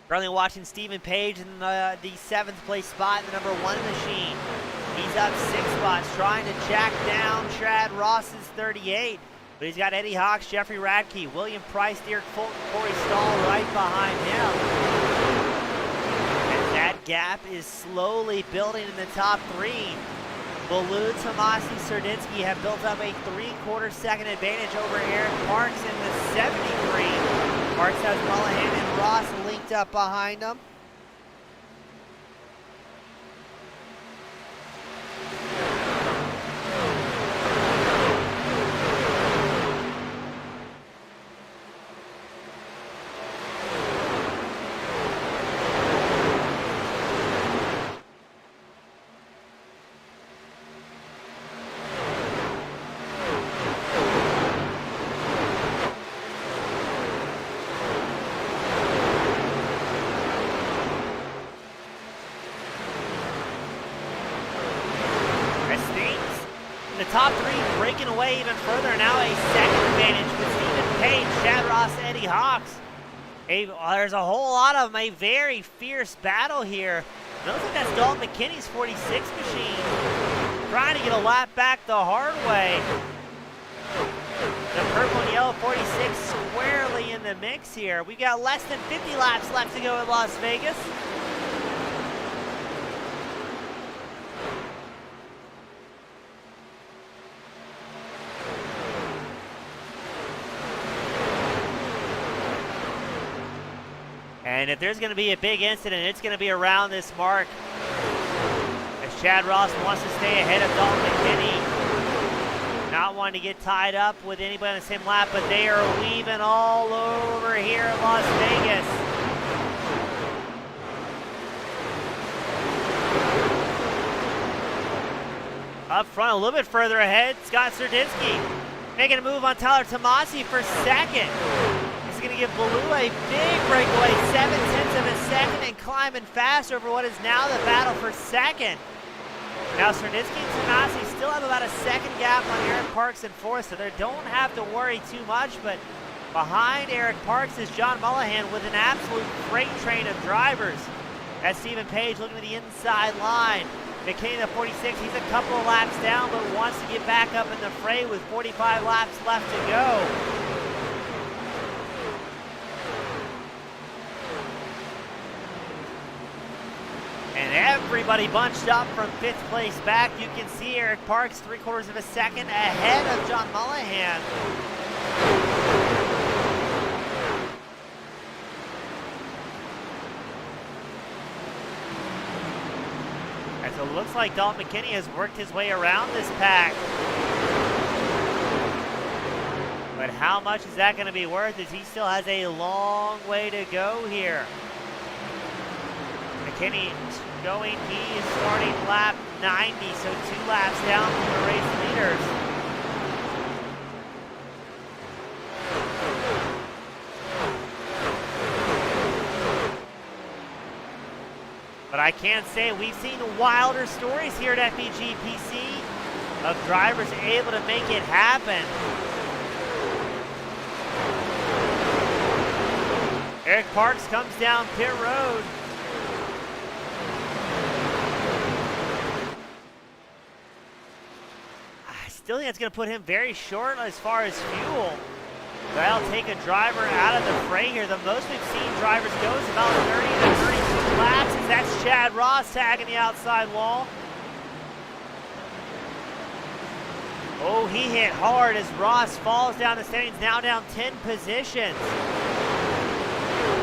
Currently watching Stephen Page in the 7th place spot in the number 1 machine. He's up 6 spots, trying to jack down Chad Ross's 38. But he's got Eddie Hawks, Jeffrey Radke, William Price, Derek Fulton, Corey Stahl right behind him. And that gap is slowly building in the top 3. Baloo, Tomasi, Serdinsky have built up a 3/4 second advantage over Eric Parks in the 73. Parks has Mullahan and Ross linked up behind him. The top 3 breaking away even further. Now a second advantage with Stephen Page, Chad Ross, Eddie Hawks. There's a whole lot of them. A very fierce battle here. I don't think that's Dalton McKinney's 46 machine. Trying to get a lap back the hard way. The purple and yellow 46 squarely in the mix here. We've got less than 50 laps left to go in Las Vegas. And if there's going to be a big incident, it's going to be around this mark. As Chad Ross wants to stay ahead of Dalton McKinney. Not wanting to get tied up with anybody on the same lap, but they are weaving all over here in Las Vegas. Up front, a little bit further ahead, Scott Serdinsky making a move on Tyler Tomasi for second. Going to give Baloo a big breakaway, 7/10 of a second, and climbing fast over what is now the battle for second. Now Serdinsky and Tomasi still have about a second gap on Eric Parks in fourth, so they don't have to worry too much, but behind Eric Parks is John Mullahan with an absolute freight train of drivers. That's Stephen Page looking to the inside line. McKinney, the 46, he's a couple of laps down, but wants to get back up in the fray with 45 laps left to go. And everybody bunched up from 5th place back. You can see Eric Parks 3/4 of a second ahead of John Mullahan. As it looks like Dalton McKinney has worked his way around this pack. But how much is that going to be worth, as he still has a long way to go here. McKinney going, he is starting lap 90, so 2 laps down from the race leaders. But I can say we've seen wilder stories here at FEG PC of drivers able to make it happen. Eric Parks comes down pit road. I still think that's going to put him very short as far as fuel. That'll take a driver out of the fray here. The most we've seen drivers go is about 30 to 32 laps, as that's Chad Ross tagging the outside wall. Oh, he hit hard as Ross falls down the standings, now down 10 positions.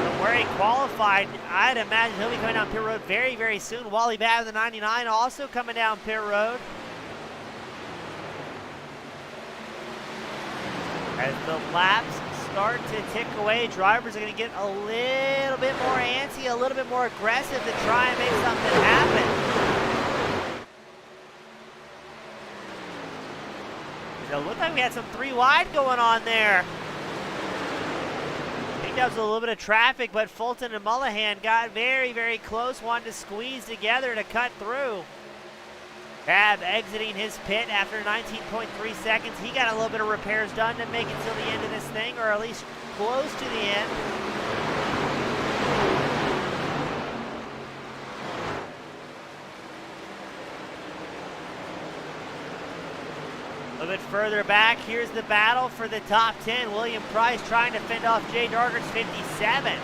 From where he qualified, I'd imagine he'll be coming down pit road very, very soon. Wally Babb, the 99, also coming down pit road. As the laps start to tick away, drivers are going to get a little bit more antsy, a little bit more aggressive to try and make something happen. It looked like we had some 3 wide going on there. I think that was a little bit of traffic, but Fulton and Mullahan got very, very close, wanted to squeeze together to cut through. Babb exiting his pit after 19.3 seconds. He got a little bit of repairs done to make it till the end of this thing, or at least close to the end. A little bit further back, here's the battle for the top 10. William Price trying to fend off Jay Darger's 57.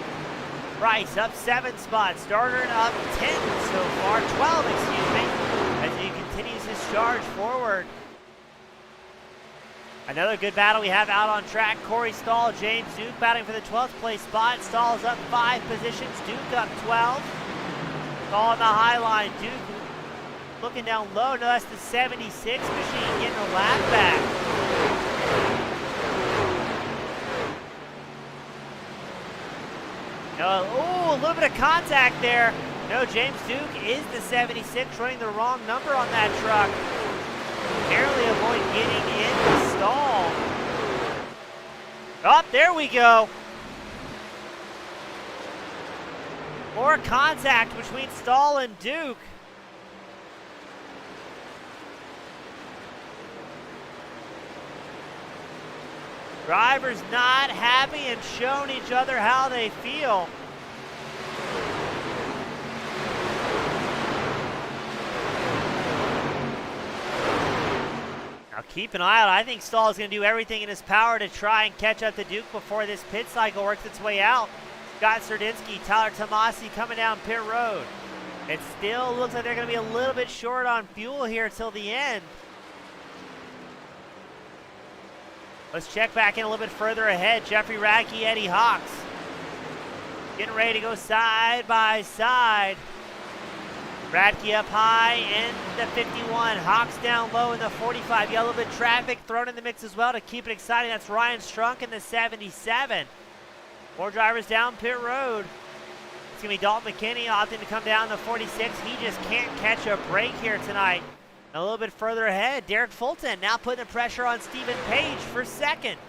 Price up 7 spots. Darger up 10 so far, 12, excuse me, as he continues his charge forward. Another good battle we have out on track. Corey Stahl, James Duke battling for the 12th place spot. Stahl's up 5 positions, Duke up 12. Stahl on the high line, Duke looking down low. No, that's the 76 machine getting a lap back. No, ooh, a little bit of contact there. No, James Duke is the 76, running the wrong number on that truck. Barely avoid getting in the stall. Oh, there we go. More contact between Stahl and Duke. Drivers not happy and showing each other how they feel. Now keep an eye out. I think Stahl is going to do everything in his power to try and catch up to Duke before this pit cycle works its way out. Scott Serdinsky, Tyler Tomasi coming down pit road. It still looks like they're going to be a little bit short on fuel here till the end. Let's check back in a little bit further ahead. Jeffrey Radke, Eddie Hawks. Getting ready to go side by side. Radke up high in the 51. Hawks down low in the 45. You got a little bit of traffic thrown in the mix as well to keep it exciting. That's Ryan Strunk in the 77. More drivers down pit road. It's going to be Dalton McKinney opting to come down the 46. He just can't catch a break here tonight. A little bit further ahead, Derek Fulton now putting the pressure on Stephen Page for second.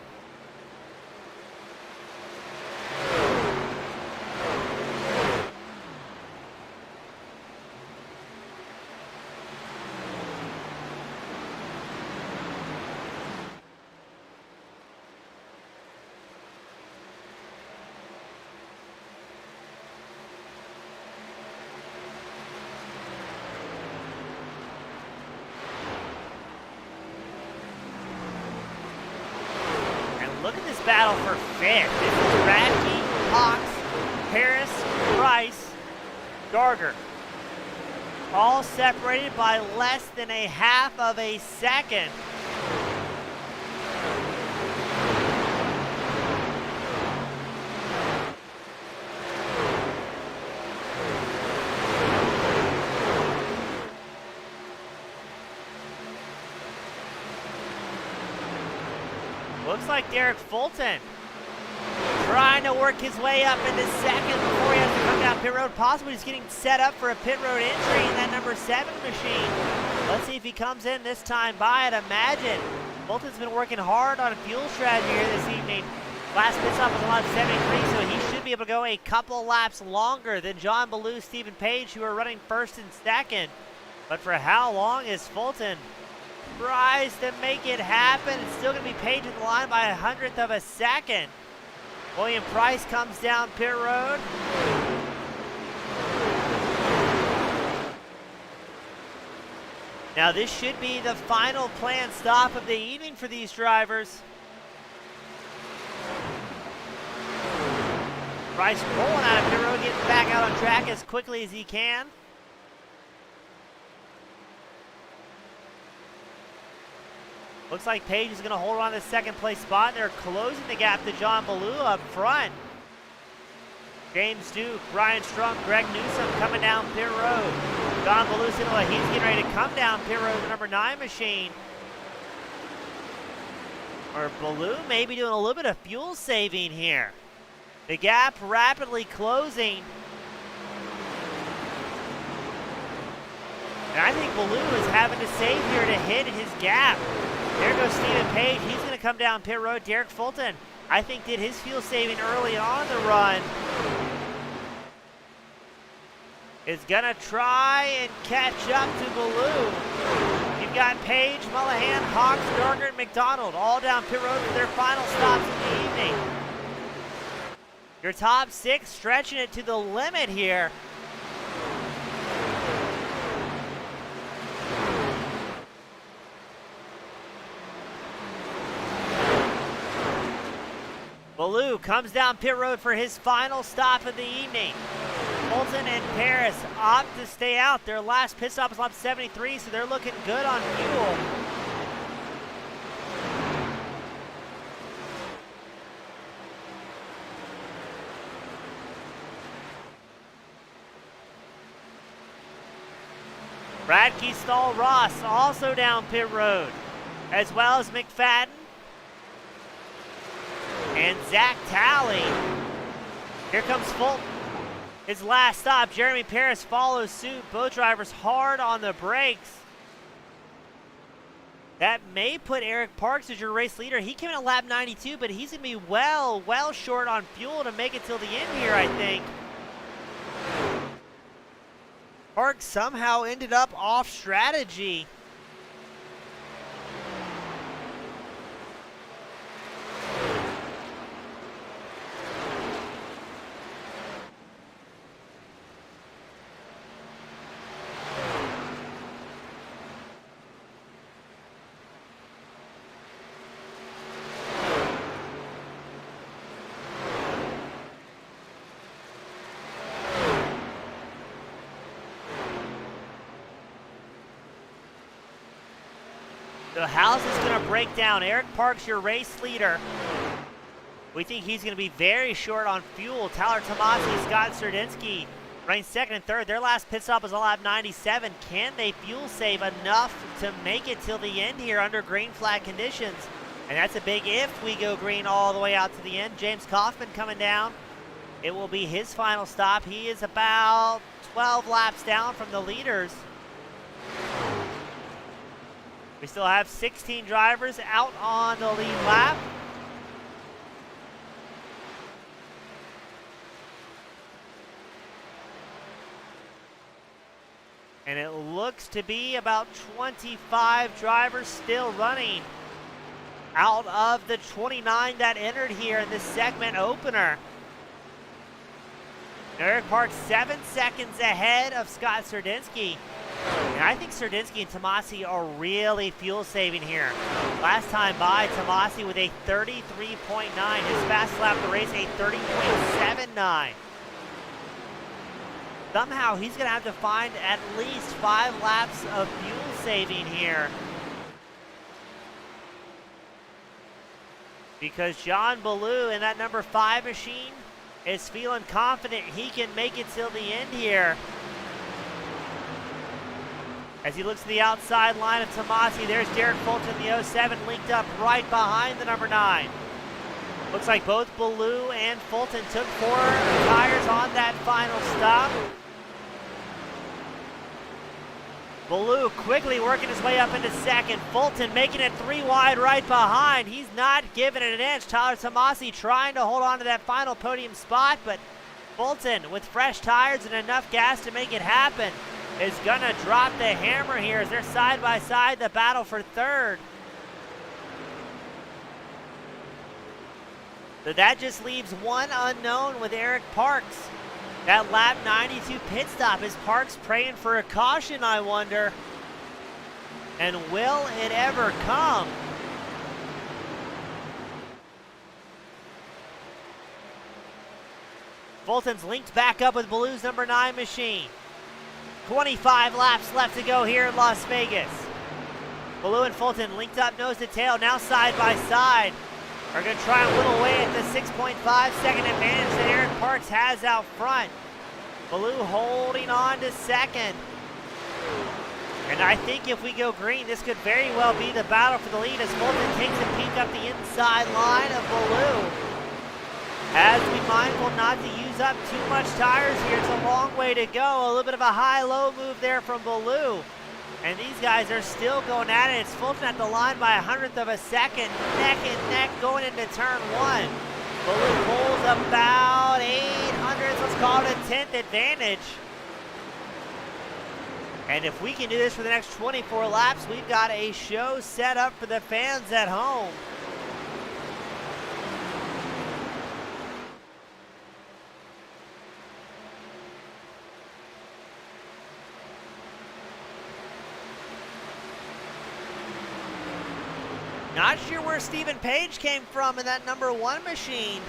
battle for fifth. This is Radke, Hawks, Paris, Price, Garger. All separated by less than a half of a second. Looks like Derek Fulton trying to work his way up into second before he has to come down pit road. Possibly he's getting set up for a pit road entry in that number 7 machine. Let's see if he comes in this time by it. Imagine. Fulton's been working hard on a fuel strategy here this evening. Last pit stop was a lap 73, so he should be able to go a couple laps longer than John Ballou, Stephen Page, who are running first and second. But for how long is Fulton tries to make it happen? It's still going to be Page in the line by 100th of a second. William Price comes down pit road. Now this should be the final planned stop of the evening for these drivers. Price rolling out of pit road, getting back out on track as quickly as he can. Looks like Page is going to hold on to the second place spot. They're closing the gap to John Ballou up front. James Duke, Ryan Strunk, Greg Newsom coming down pit road. John Ballou, he's getting ready to come down pit road, the number 9 machine. Or Ballou maybe doing a little bit of fuel saving here. The gap rapidly closing. And I think Ballou is having to save here to hit his gap. There goes Stephen Page. He's going to come down pit road. Derek Fulton, I think, did his fuel saving early on the run. Is going to try and catch up to Ballou. You've got Page, Mullahan, Hawks, Garger, and McDonald all down pit road for their final stops of the evening. Your top 6 stretching it to the limit here. Ballou comes down pit road for his final stop of the evening. Fulton and Paris opt to stay out. Their last pit stop is lap 73, so they're looking good on fuel. Radke, Stahl, Ross also down pit road, as well as McFadden and Zach Talley. Here comes Fulton. His last stop. Jeremy Paris follows suit. Both drivers hard on the brakes. That may put Eric Parks as your race leader. He came in at lap 92, but he's going to be well short on fuel to make it till the end here, I think. Parks somehow ended up off strategy. The house is going to break down. Eric Parks, your race leader. We think he's going to be very short on fuel. Tyler Tomasi, Scott Serdinsky running second and third. Their last pit stop was on lap 97. Can they fuel save enough to make it till the end here under green flag conditions? And that's a big if we go green all the way out to the end. James Kaufman coming down. It will be his final stop. He is about 12 laps down from the leaders. We still have 16 drivers out on the lead lap. And it looks to be about 25 drivers still running out of the 29 that entered here in this segment opener. Eric Parks 7 seconds ahead of Scott Serdinsky. And I think Serdinsky and Tomasi are really fuel saving here. Last time by, Tomasi with a 33.9. His fastest lap of the race, a 30.79. Somehow he's going to have to find at least 5 laps of fuel saving here. Because John Ballou in that number 5 machine is feeling confident he can make it till the end here. As he looks to the outside line of Tomasi, there's Derek Fulton in the 07 linked up right behind the number 9. Looks like both Ballou and Fulton took 4 tires on that final stop. Ballou quickly working his way up into second. Fulton making it 3 wide right behind. He's not giving it an inch. Tyler Tomasi trying to hold on to that final podium spot, but Fulton with fresh tires and enough gas to make it happen is gonna drop the hammer here as they're side by side, the battle for third. So that just leaves one unknown with Eric Parks. That lap 92 pit stop. Is Parks praying for a caution, I wonder? And will it ever come? Fulton's linked back up with Ballou's number 9 machine. 25 laps left to go here in Las Vegas. Ballou and Fulton linked up nose to tail, now side by side. Are going to try and whittle away at the 6.5 second advantage that Eric Parks has out front. Ballou holding on to second. And I think if we go green, this could very well be the battle for the lead as Fulton takes a peek up the inside line of Ballou. As we mindful not to use up too much tires here. It's a long way to go. A little bit of a high-low move there from Ballou. And these guys are still going at it. It's Fulton at the line by 100th of a second. Neck and neck going into turn 1. Ballou pulls about 800, let's call it a 10th advantage. And if we can do this for the next 24 laps, we've got a show set up for the fans at home. Not sure where Stephen Page came from in that number 1 machine.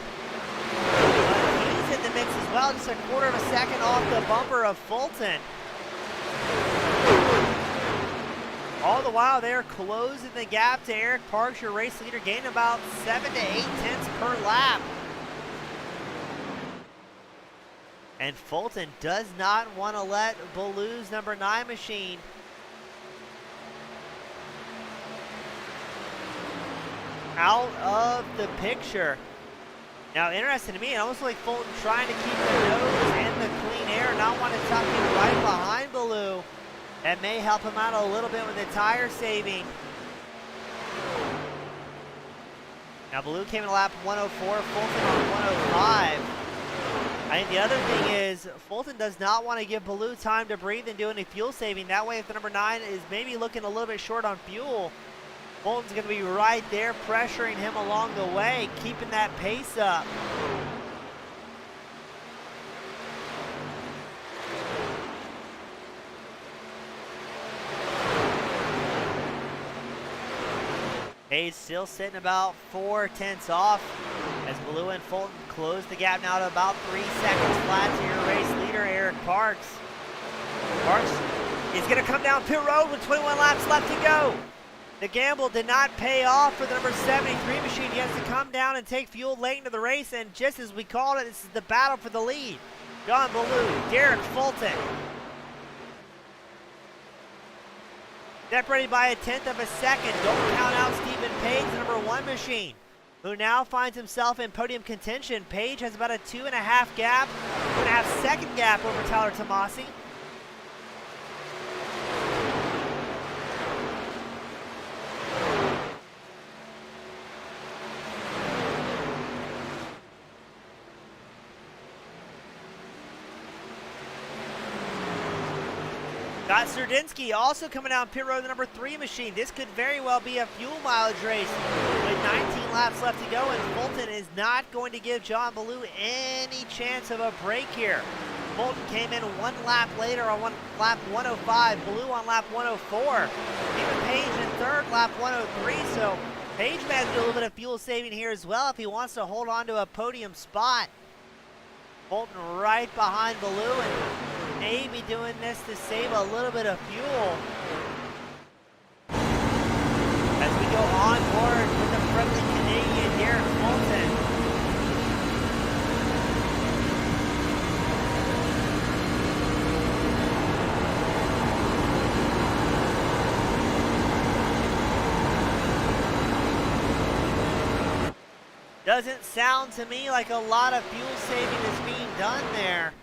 But he's in the mix as well, just a quarter of a second off the bumper of Fulton. All the while they're closing the gap to Eric Parks, your race leader, gaining about 7 to 8 tenths per lap. And Fulton does not want to let Ballou's number 9 machine out of the picture. Now, interesting to me, it almost like Fulton trying to keep the nose and the clean air, not want to tuck in right behind Ballou. That may help him out a little bit with the tire saving. Now, Ballou came in lap 104, Fulton on 105. I think the other thing is Fulton does not want to give Ballou time to breathe and do any fuel saving. That way, if the number 9 is maybe looking a little bit short on fuel, Fulton's going to be right there pressuring him along the way, keeping that pace up. Page still sitting about 4 tenths off as Ballou and Fulton close the gap now to about 3 seconds flat to your race leader, Eric Parks. Parks is going to come down pit road with 21 laps left to go. The gamble did not pay off for the number 73 machine. He has to come down and take fuel late into the race, and just as we called it, this is the battle for the lead. John Ballou, Derek Fulton. Separated by a 10th of a second. Don't count out Stephen Page, the number 1 machine, who now finds himself in podium contention. Page has about a 2.5 gap, 2.5 second gap over Tyler Tomasi. Got Serdinsky also coming down pit road, the number 3 machine. This could very well be a fuel mileage race with 19 laps left to go, and Fulton is not going to give John Ballou any chance of a break here. Fulton came in one lap later on lap 105. Blue on lap 104. Even Page in third, lap 103. So Page may have to do a little bit of fuel saving here as well if he wants to hold on to a podium spot. Fulton right behind Blue and maybe doing this to save a little bit of fuel. As we go on board with the friendly Canadian Derek Fulton. Doesn't sound to me like a lot of fuel saving is being done there.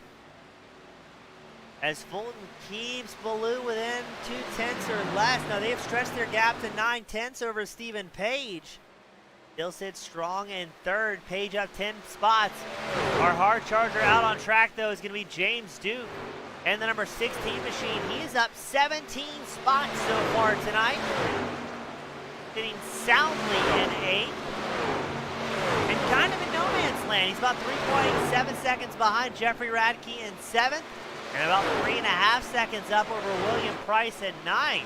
As Fulton keeps Blue within 0.2 or less. Now they've stretched their gap to 0.9 over Stephen Page. Still sits strong in third. Page up 10 spots. Our hard charger out on track though is going to be James Duke. And the number 16 machine, he's up 17 spots so far tonight. Sitting soundly in 8th. And kind of in no man's land. He's about 3.7 seconds behind Jeffrey Radke in 7th. And about 3.5 seconds up over William Price at 9th.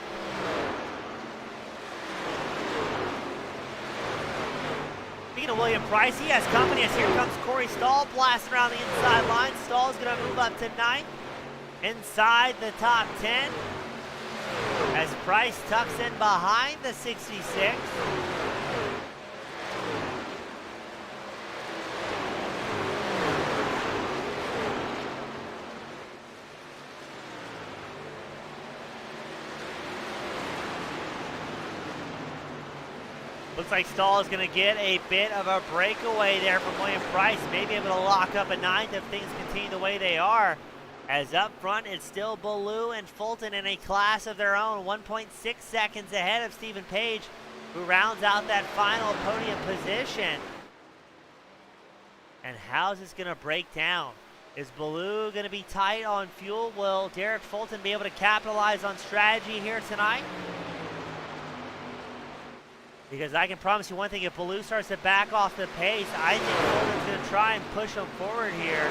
Speaking of William Price, he has company as here comes Corey Stahl blasting around the inside line. Stahl's going to move up to 9th. Inside the top 10. As Price tucks in behind the 66. Looks like Stahl is going to get a bit of a breakaway there from William Price. Maybe able to lock up a 9th if things continue the way they are. As up front, it's still Blue and Fulton in a class of their own. 1.6 seconds ahead of Stephen Page, who rounds out that final podium position. And how's this going to break down? Is Blue going to be tight on fuel? Will Derek Fulton be able to capitalize on strategy here tonight? Because I can promise you one thing, if Blue starts to back off the pace, I think Fulton's going to try and push him forward here.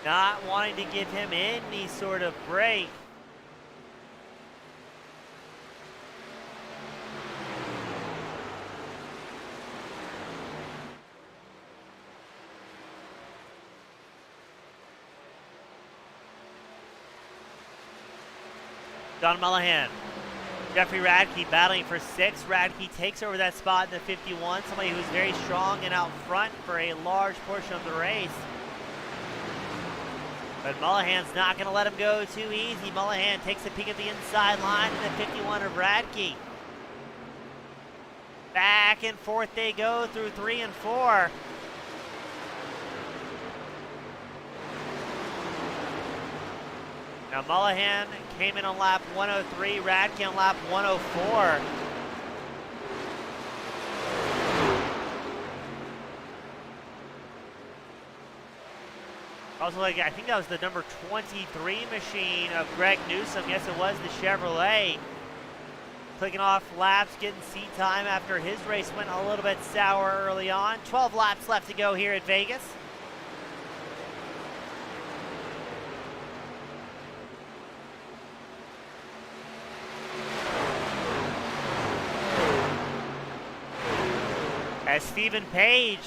Not wanting to give him any sort of break. Don Mullihan. Jeffrey Radke battling for 6th. Radke takes over that spot in the 51. Somebody who's very strong and out front for a large portion of the race. But Mullihan's not going to let him go too easy. Mullihan takes a peek at the inside line in the 51 of Radke. Back and forth they go through 3 and 4. Now Mullihan came in on lap 103, Radke on lap 104. Also, I think that was the number 23 machine of Greg Newsom. Yes, it was the Chevrolet. Clicking off laps, getting seat time after his race went a little bit sour early on. 12 laps left to go here at Vegas. As Stephen Page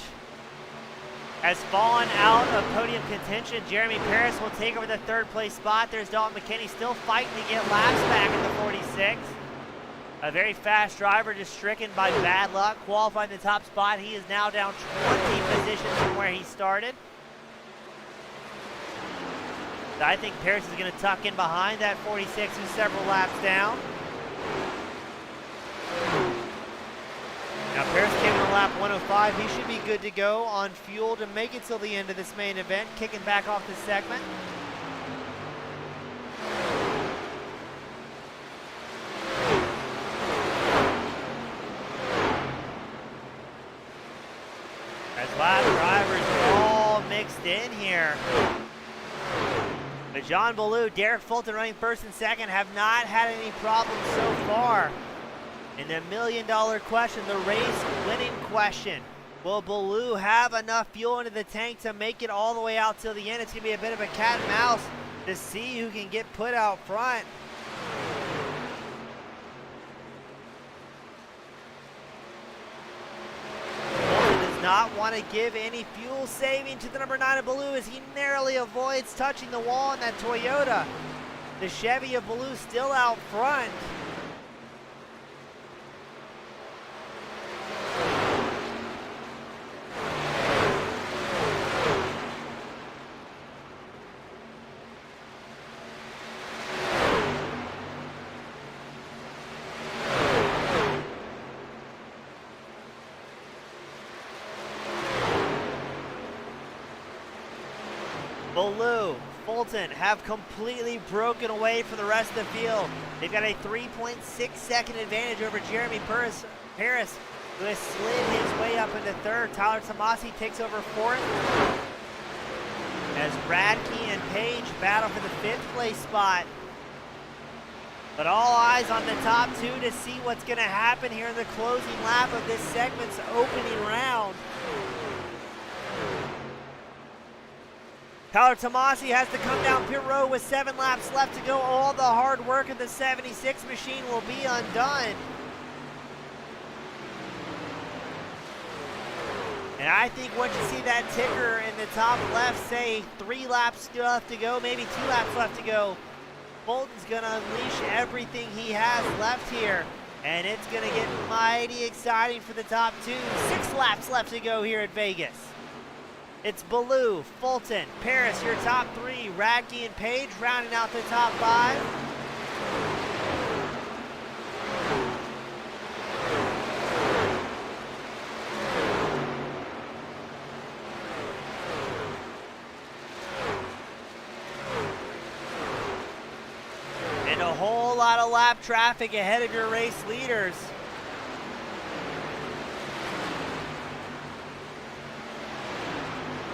has fallen out of podium contention, Jeremy Paris will take over the 3rd place spot. There's Dalton Mckinney still fighting to get laps back in the 46. A very fast driver just stricken by bad luck, qualifying the top spot. He is now down 20 positions from where he started. So I think Paris is going to tuck in behind that 46 who's several laps down. Now Paris came in on lap 105. He should be good to go on fuel to make it till the end of this main event, kicking back off the segment. As lap drivers are all mixed in here. But John Ballou, Derek Fulton running 1st and 2nd have not had any problems so far. And the $1 million question, the race winning question. Will Baloo have enough fuel into the tank to make it all the way out till the end? It's going to be a bit of a cat and mouse to see who can get put out front. Bolton does not want to give any fuel saving to the number 9 of Baloo as he narrowly avoids touching the wall in that Toyota. The Chevy of Baloo still out front. Baloo, Fulton have completely broken away from the rest of the field. They've got a 3.6 second advantage over Jeremy Paris, who has slid his way up into third. Tyler Tomasi takes over fourth as Radke and Page battle for the 5th place spot. But all eyes on the top 2 to see what's going to happen here in the closing lap of this segment's opening round. Tyler Tomasi has to come down pit road with 7 laps left to go. All the hard work of the 76 machine will be undone. And I think once you see that ticker in the top left say 3 laps left to go, maybe 2 laps left to go, Fulton's going to unleash everything he has left here. And it's going to get mighty exciting for the top 2. 6 laps left to go here at Vegas. It's Baloo, Fulton, Paris, your top 3. Radke and Page rounding out the top 5. And a whole lot of lap traffic ahead of your race leaders.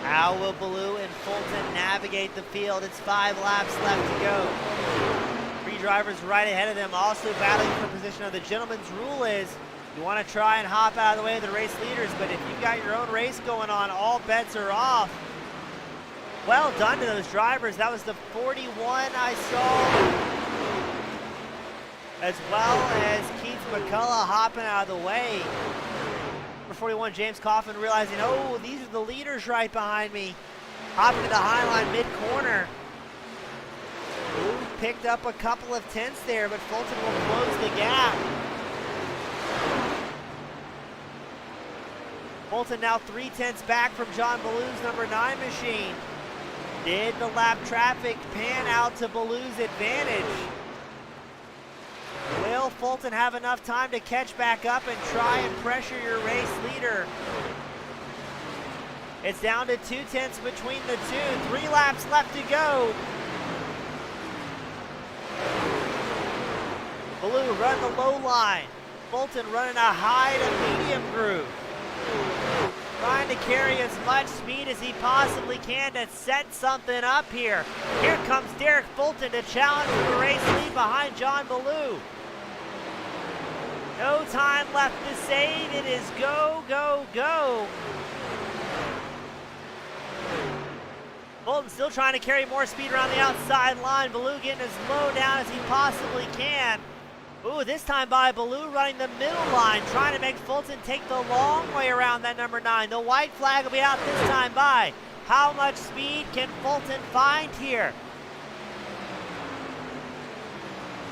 How will Baloo and Fulton navigate the field? It's 5 laps left to go. 3 drivers right ahead of them also battling for position. Of the gentleman's rule is you want to try and hop out of the way of the race leaders, but if you've got your own race going on, all bets are off. Well done to those drivers. That was the 41 I saw, as well as Kenneth Mccullough hopping out of the way. Number 41, James Coffin, realizing, oh, these are the leaders right behind me. Hopping to the high line mid-corner. Blue picked up a couple of tenths there, but Fulton will close the gap. Fulton now 3 tenths back from John Baloo's number 9 machine. Did the lap traffic pan out to Baloo's advantage? Will Fulton have enough time to catch back up and try and pressure your race leader? It's down to 2 tenths between the 2. 3 laps left to go. Baloo run the low line. Fulton running a high to medium groove. Trying to carry as much speed as he possibly can to set something up here. Here comes Derek Fulton to challenge for the race lead behind John Baloo. No time left to save. It is go, go, go. Fulton still trying to carry more speed around the outside line. Baloo getting as low down as he possibly can. Ooh, this time by Baloo running the middle line, trying to make Fulton take the long way around that number 9. The white flag will be out this time by. How much speed can Fulton find here?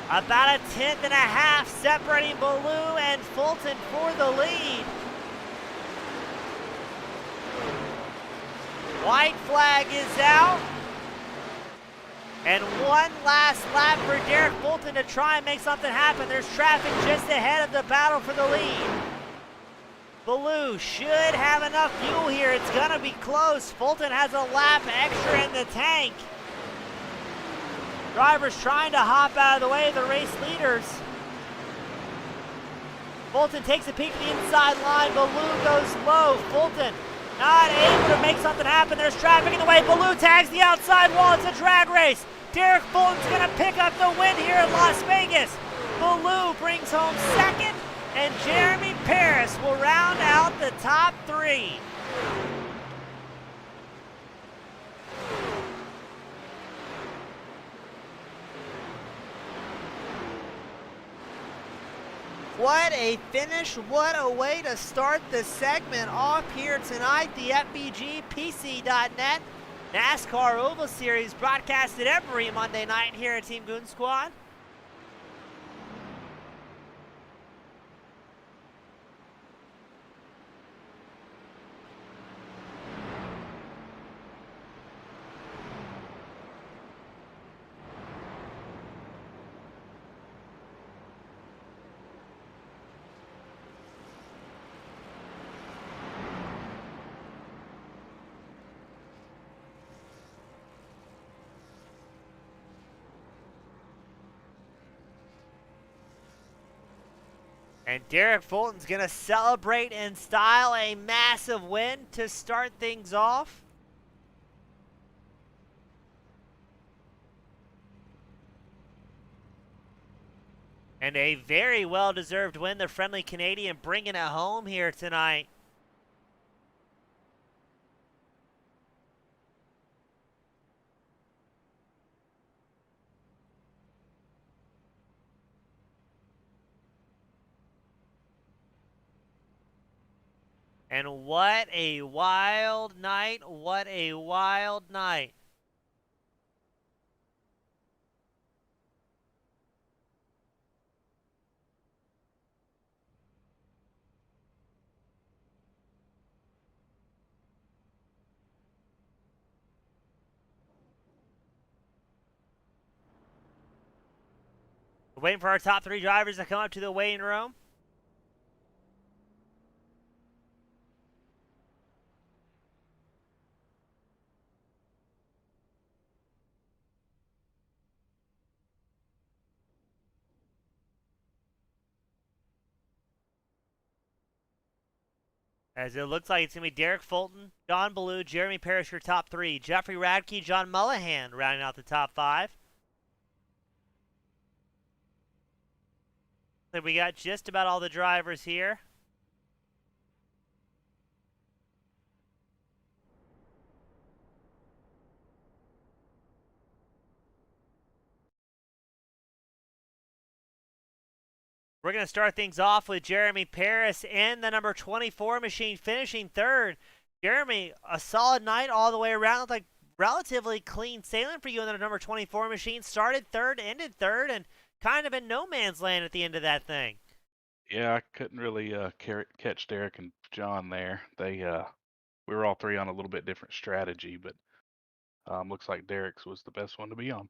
About 1.5 tenths separating Baloo and Fulton for the lead. White flag is out. And one last lap for Derek Fulton to try and make something happen. There's traffic just ahead of the battle for the lead. Baloo should have enough fuel here. It's gonna be close. Fulton has a lap extra in the tank. Drivers trying to hop out of the way of the race leaders. Fulton takes a peek to the inside line. Baloo goes low. Fulton not able to make something happen. There's traffic in the way. Baloo tags the outside wall. It's a drag race. Derek Fulton's going to pick up the win here in Las Vegas. Baloo brings home second, and Jeremy Paris will round out the top 3. What a finish, what a way to start the segment off here tonight. The FEG PC.net NASCAR Oval Series broadcasted every Monday night here at Team Goon Squad. And Derek Fulton's going to celebrate in style, a massive win to start things off. And a very well-deserved win, the friendly Canadian bringing it home here tonight. And what a wild night, what a wild night. We're waiting for our top 3 drivers to come up to the waiting room. As it looks like it's going to be Derek Fulton, John Ballou, Jeremy Paris, your top 3. Jeffrey Radke, John Mullihan rounding out the top 5. So we got just about all the drivers here. We're going to start things off with Jeremy Paris in the number 24 machine, finishing 3rd. Jeremy, a solid night all the way around. Looked like relatively clean sailing for you in the number 24 machine. Started 3rd, ended 3rd, and kind of in no man's land at the end of that thing. Yeah, I couldn't really catch Derek and John there. We were all 3 on a little bit different strategy, but looks like Derek's was the best one to be on.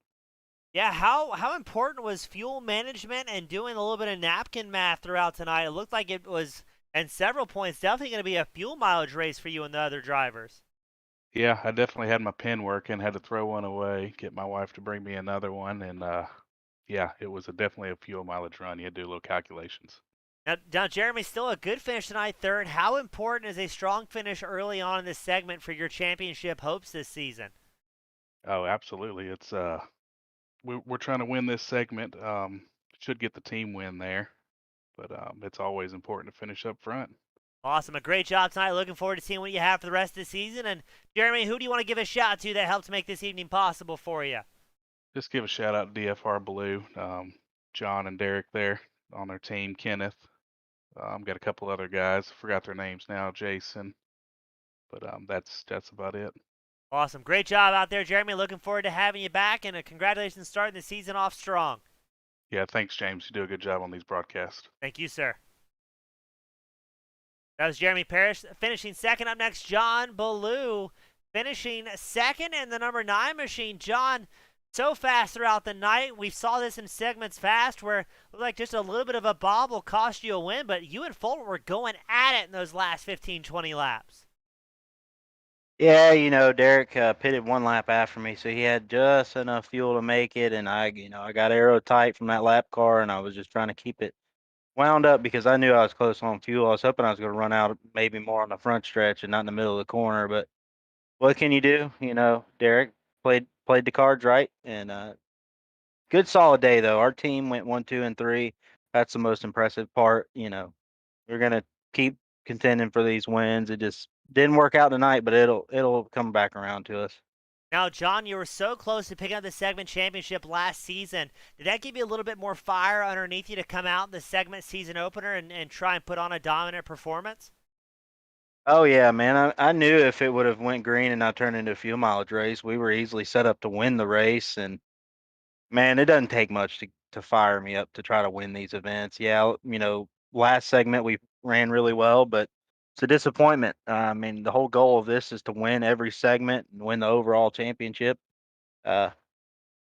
Yeah, how important was fuel management and doing a little bit of napkin math throughout tonight? It looked like it was, at several points, definitely going to be a fuel mileage race for you and the other drivers. Yeah, I definitely had my pen working, had to throw one away, get my wife to bring me another one, and yeah, it was definitely a fuel mileage run. You had to do little calculations. Now, Jeremy, still a good finish tonight, 3rd. How important is a strong finish early on in this segment for your championship hopes this season? Oh, absolutely. It's we're trying to win this segment. Should get the team win there, but it's always important to finish up front. Awesome. A great job tonight. Looking forward to seeing what you have for the rest of the season. And, Jeremy, who do you want to give a shout out to that helped make this evening possible for you? Just give a shout out to DFR Blue, John and Derek there on their team, Kenneth. Got a couple other guys, forgot their names now, Jason, but that's about it. Awesome. Great job out there, Jeremy. Looking forward to having you back, and congratulations starting the season off strong. Yeah, thanks, James. You do a good job on these broadcasts. Thank you, sir. That was Jeremy Parrish finishing 2nd. Up next, John Ballou finishing 2nd in the number 9 machine. John, so fast throughout the night. We saw this in segments fast where it looked like just a little bit of a bobble cost you a win, but you and Fulton were going at it in those last 15, 20 laps. Yeah, Derek pitted 1 lap after me, so he had just enough fuel to make it, and I got aero tight from that lap car, and I was just trying to keep it wound up because I knew I was close on fuel. I was hoping I was going to run out maybe more on the front stretch and not in the middle of the corner, but what can you do? Derek played the cards right, and good solid day though. Our team went 1, 2, and 3. That's the most impressive part. We're gonna keep contending for these wins. It just didn't work out tonight, but it'll come back around to us. Now, John, you were so close to picking up the segment championship last season. Did that give you a little bit more fire underneath you to come out in the segment season opener and try and put on a dominant performance? Oh yeah, man. I knew if it would have went green and not turned into a fuel mileage race, we were easily set up to win the race. And man, it doesn't take much to fire me up to try to win these events. Yeah, last segment we ran really well, but it's a disappointment. I mean, the whole goal of this is to win every segment and win the overall championship. Uh,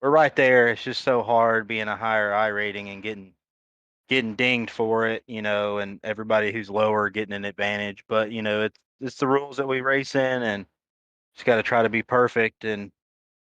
we're right there. It's just so hard being a higher I rating and getting dinged for it, and everybody who's lower getting an advantage. But it's the rules that we race in, and just got to try to be perfect. And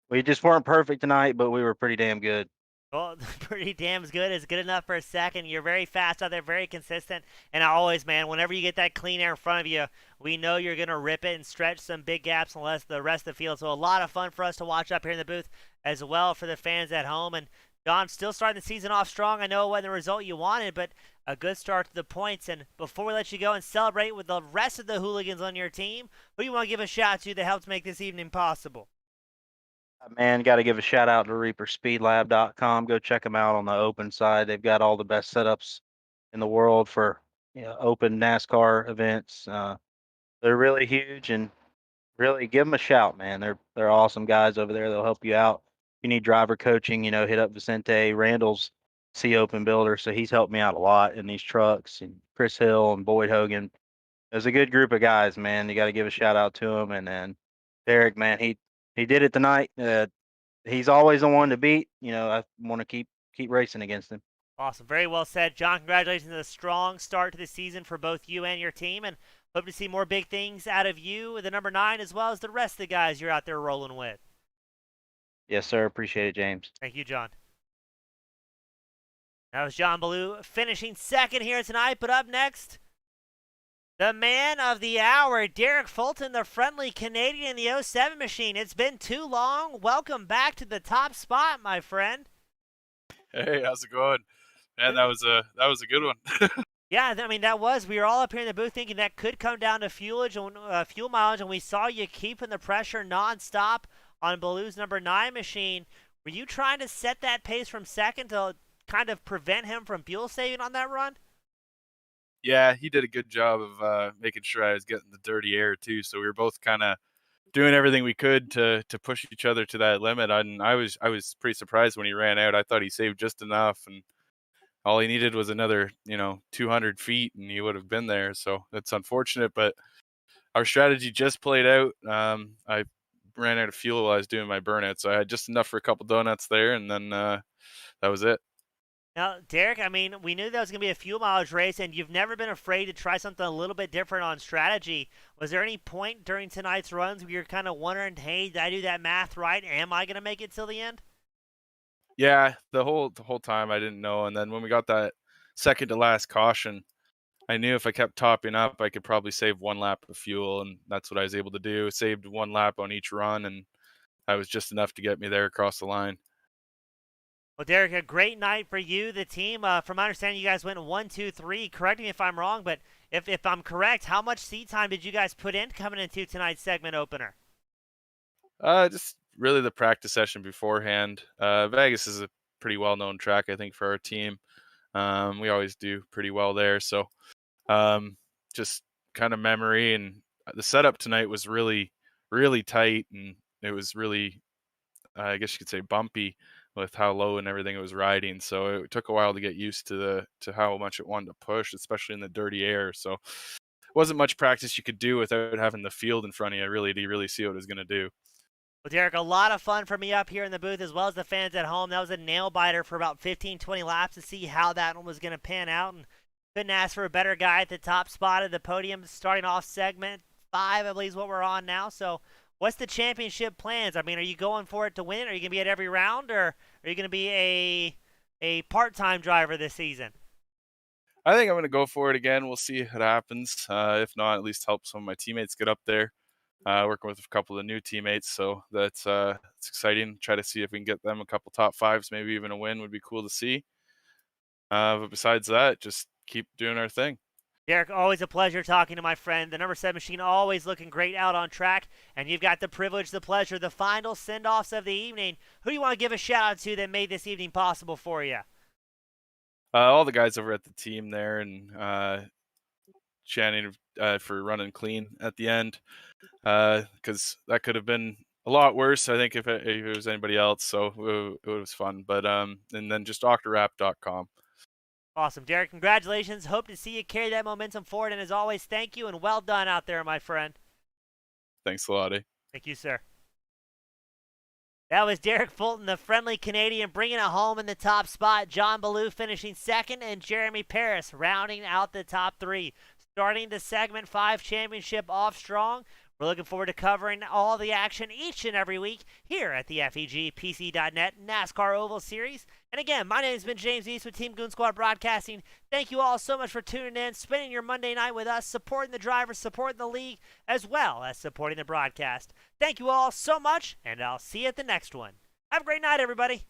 we just weren't perfect tonight, but we were pretty damn good. Well, pretty damn good is good enough for a second. You're very fast out there, very consistent. And always, man, whenever you get that clean air in front of you, we know you're going to rip it and stretch some big gaps unless the rest of the field. So a lot of fun for us to watch up here in the booth as well for the fans at home. And John, still starting the season off strong. I know it wasn't the result you wanted, but a good start to the points. And before we let you go and celebrate with the rest of the hooligans on your team, who do you want to give a shout out to that helped make this evening possible? Man, got to give a shout out to ReaperSpeedLab.com. Go check them out on the open side. They've got all the best setups in the world for open NASCAR events. They're really huge, and really give them a shout, man. They're awesome guys over there. They'll help you out. If you need driver coaching, hit up Vicente Randall's C Open Builder. So he's helped me out a lot in these trucks, and Chris Hill and Boyd Hogan. There's a good group of guys, man. You got to give a shout out to them. And then Derek, man, he did it tonight. He's always the one to beat. I want to keep racing against him. Awesome. Very well said. John, congratulations on a strong start to the season for both you and your team, and hope to see more big things out of you, the number 9, as well as the rest of the guys you're out there rolling with. Yes, sir. Appreciate it, James. Thank you, John. That was John Ballou finishing second here tonight, but up next, the man of the hour, Derek Fulton, the friendly Canadian in the 07 machine. It's been too long. Welcome back to the top spot, my friend. Hey, how's it going? Man, that was a good one. Yeah, I mean, we were all up here in the booth thinking that could come down to fuel mileage, and we saw you keeping the pressure nonstop on Ballou's number 9 machine. Were you trying to set that pace from second to kind of prevent him from fuel saving on that run? Yeah, he did a good job of making sure I was getting the dirty air too. So we were both kind of doing everything we could to push each other to that limit. And I was pretty surprised when he ran out. I thought he saved just enough, and all he needed was another 200 feet, and he would have been there. So that's unfortunate, but our strategy just played out. I ran out of fuel while I was doing my burnout, so I had just enough for a couple donuts there, and then that was it. Now, Derek, I mean, we knew that was going to be a fuel mileage race, and you've never been afraid to try something a little bit different on strategy. Was there any point during tonight's runs where you're kind of wondering, hey, did I do that math right? Am I going to make it till the end? Yeah, the whole time I didn't know, and then when we got that second to last caution, I knew if I kept topping up, I could probably save 1 lap of fuel, and that's what I was able to do. Saved 1 lap on each run, and that was just enough to get me there across the line. Well, Derek, a great night for you, the team. From my understanding, you guys went 1, 2, 3. Correct me if I'm wrong, but if I'm correct, how much seat time did you guys put in coming into tonight's segment opener? Just really the practice session beforehand. Vegas is a pretty well-known track, I think, for our team. We always do pretty well there, so just kind of memory. And the setup tonight was really, really tight, and it was really, I guess you could say, bumpy with how low and everything it was riding. So it took a while to get used to how much it wanted to push, especially in the dirty air. So it wasn't much practice you could do without having the field in front of you, really, to really see what it was going to do. Well, Derek, a lot of fun for me up here in the booth as well as the fans at home. That was a nail-biter for about 15, 20 laps to see how that one was going to pan out. And couldn't ask for a better guy at the top spot of the podium, starting off segment 5, I believe is what we're on now. So what's the championship plans? I mean, are you going for it to win? Are you going to be at every round, or are you going to be a part-time driver this season? I think I'm going to go for it again. We'll see what happens. If not, at least help some of my teammates get up there. Working with a couple of new teammates, so that's it's exciting. Try to see if we can get them a couple top 5s, maybe even a win would be cool to see. But besides that, just keep doing our thing. Derek, always a pleasure talking to my friend. The number 7 machine always looking great out on track. And you've got the privilege, the pleasure, the final send-offs of the evening. Who do you want to give a shout-out to that made this evening possible for you? All the guys over at the team there, and Shannon for running clean at the end, because that could have been a lot worse, I think, if it was anybody else. So it was fun. But and then just drrap.com. Awesome. Derek, congratulations. Hope to see you carry that momentum forward. And as always, thank you and well done out there, my friend. Thanks a lot, eh? Thank you, sir. That was Derek Fulton, the friendly Canadian, bringing it home in the top spot. John Ballou finishing second, and Jeremy Paris rounding out the top 3. Starting the Segment 5 Championship off strong. We're looking forward to covering all the action each and every week here at the FEG PC.net NASCAR Oval Series. And again, my name has been James East with Team Goon Squad Broadcasting. Thank you all so much for tuning in, spending your Monday night with us, supporting the drivers, supporting the league, as well as supporting the broadcast. Thank you all so much, and I'll see you at the next one. Have a great night, everybody.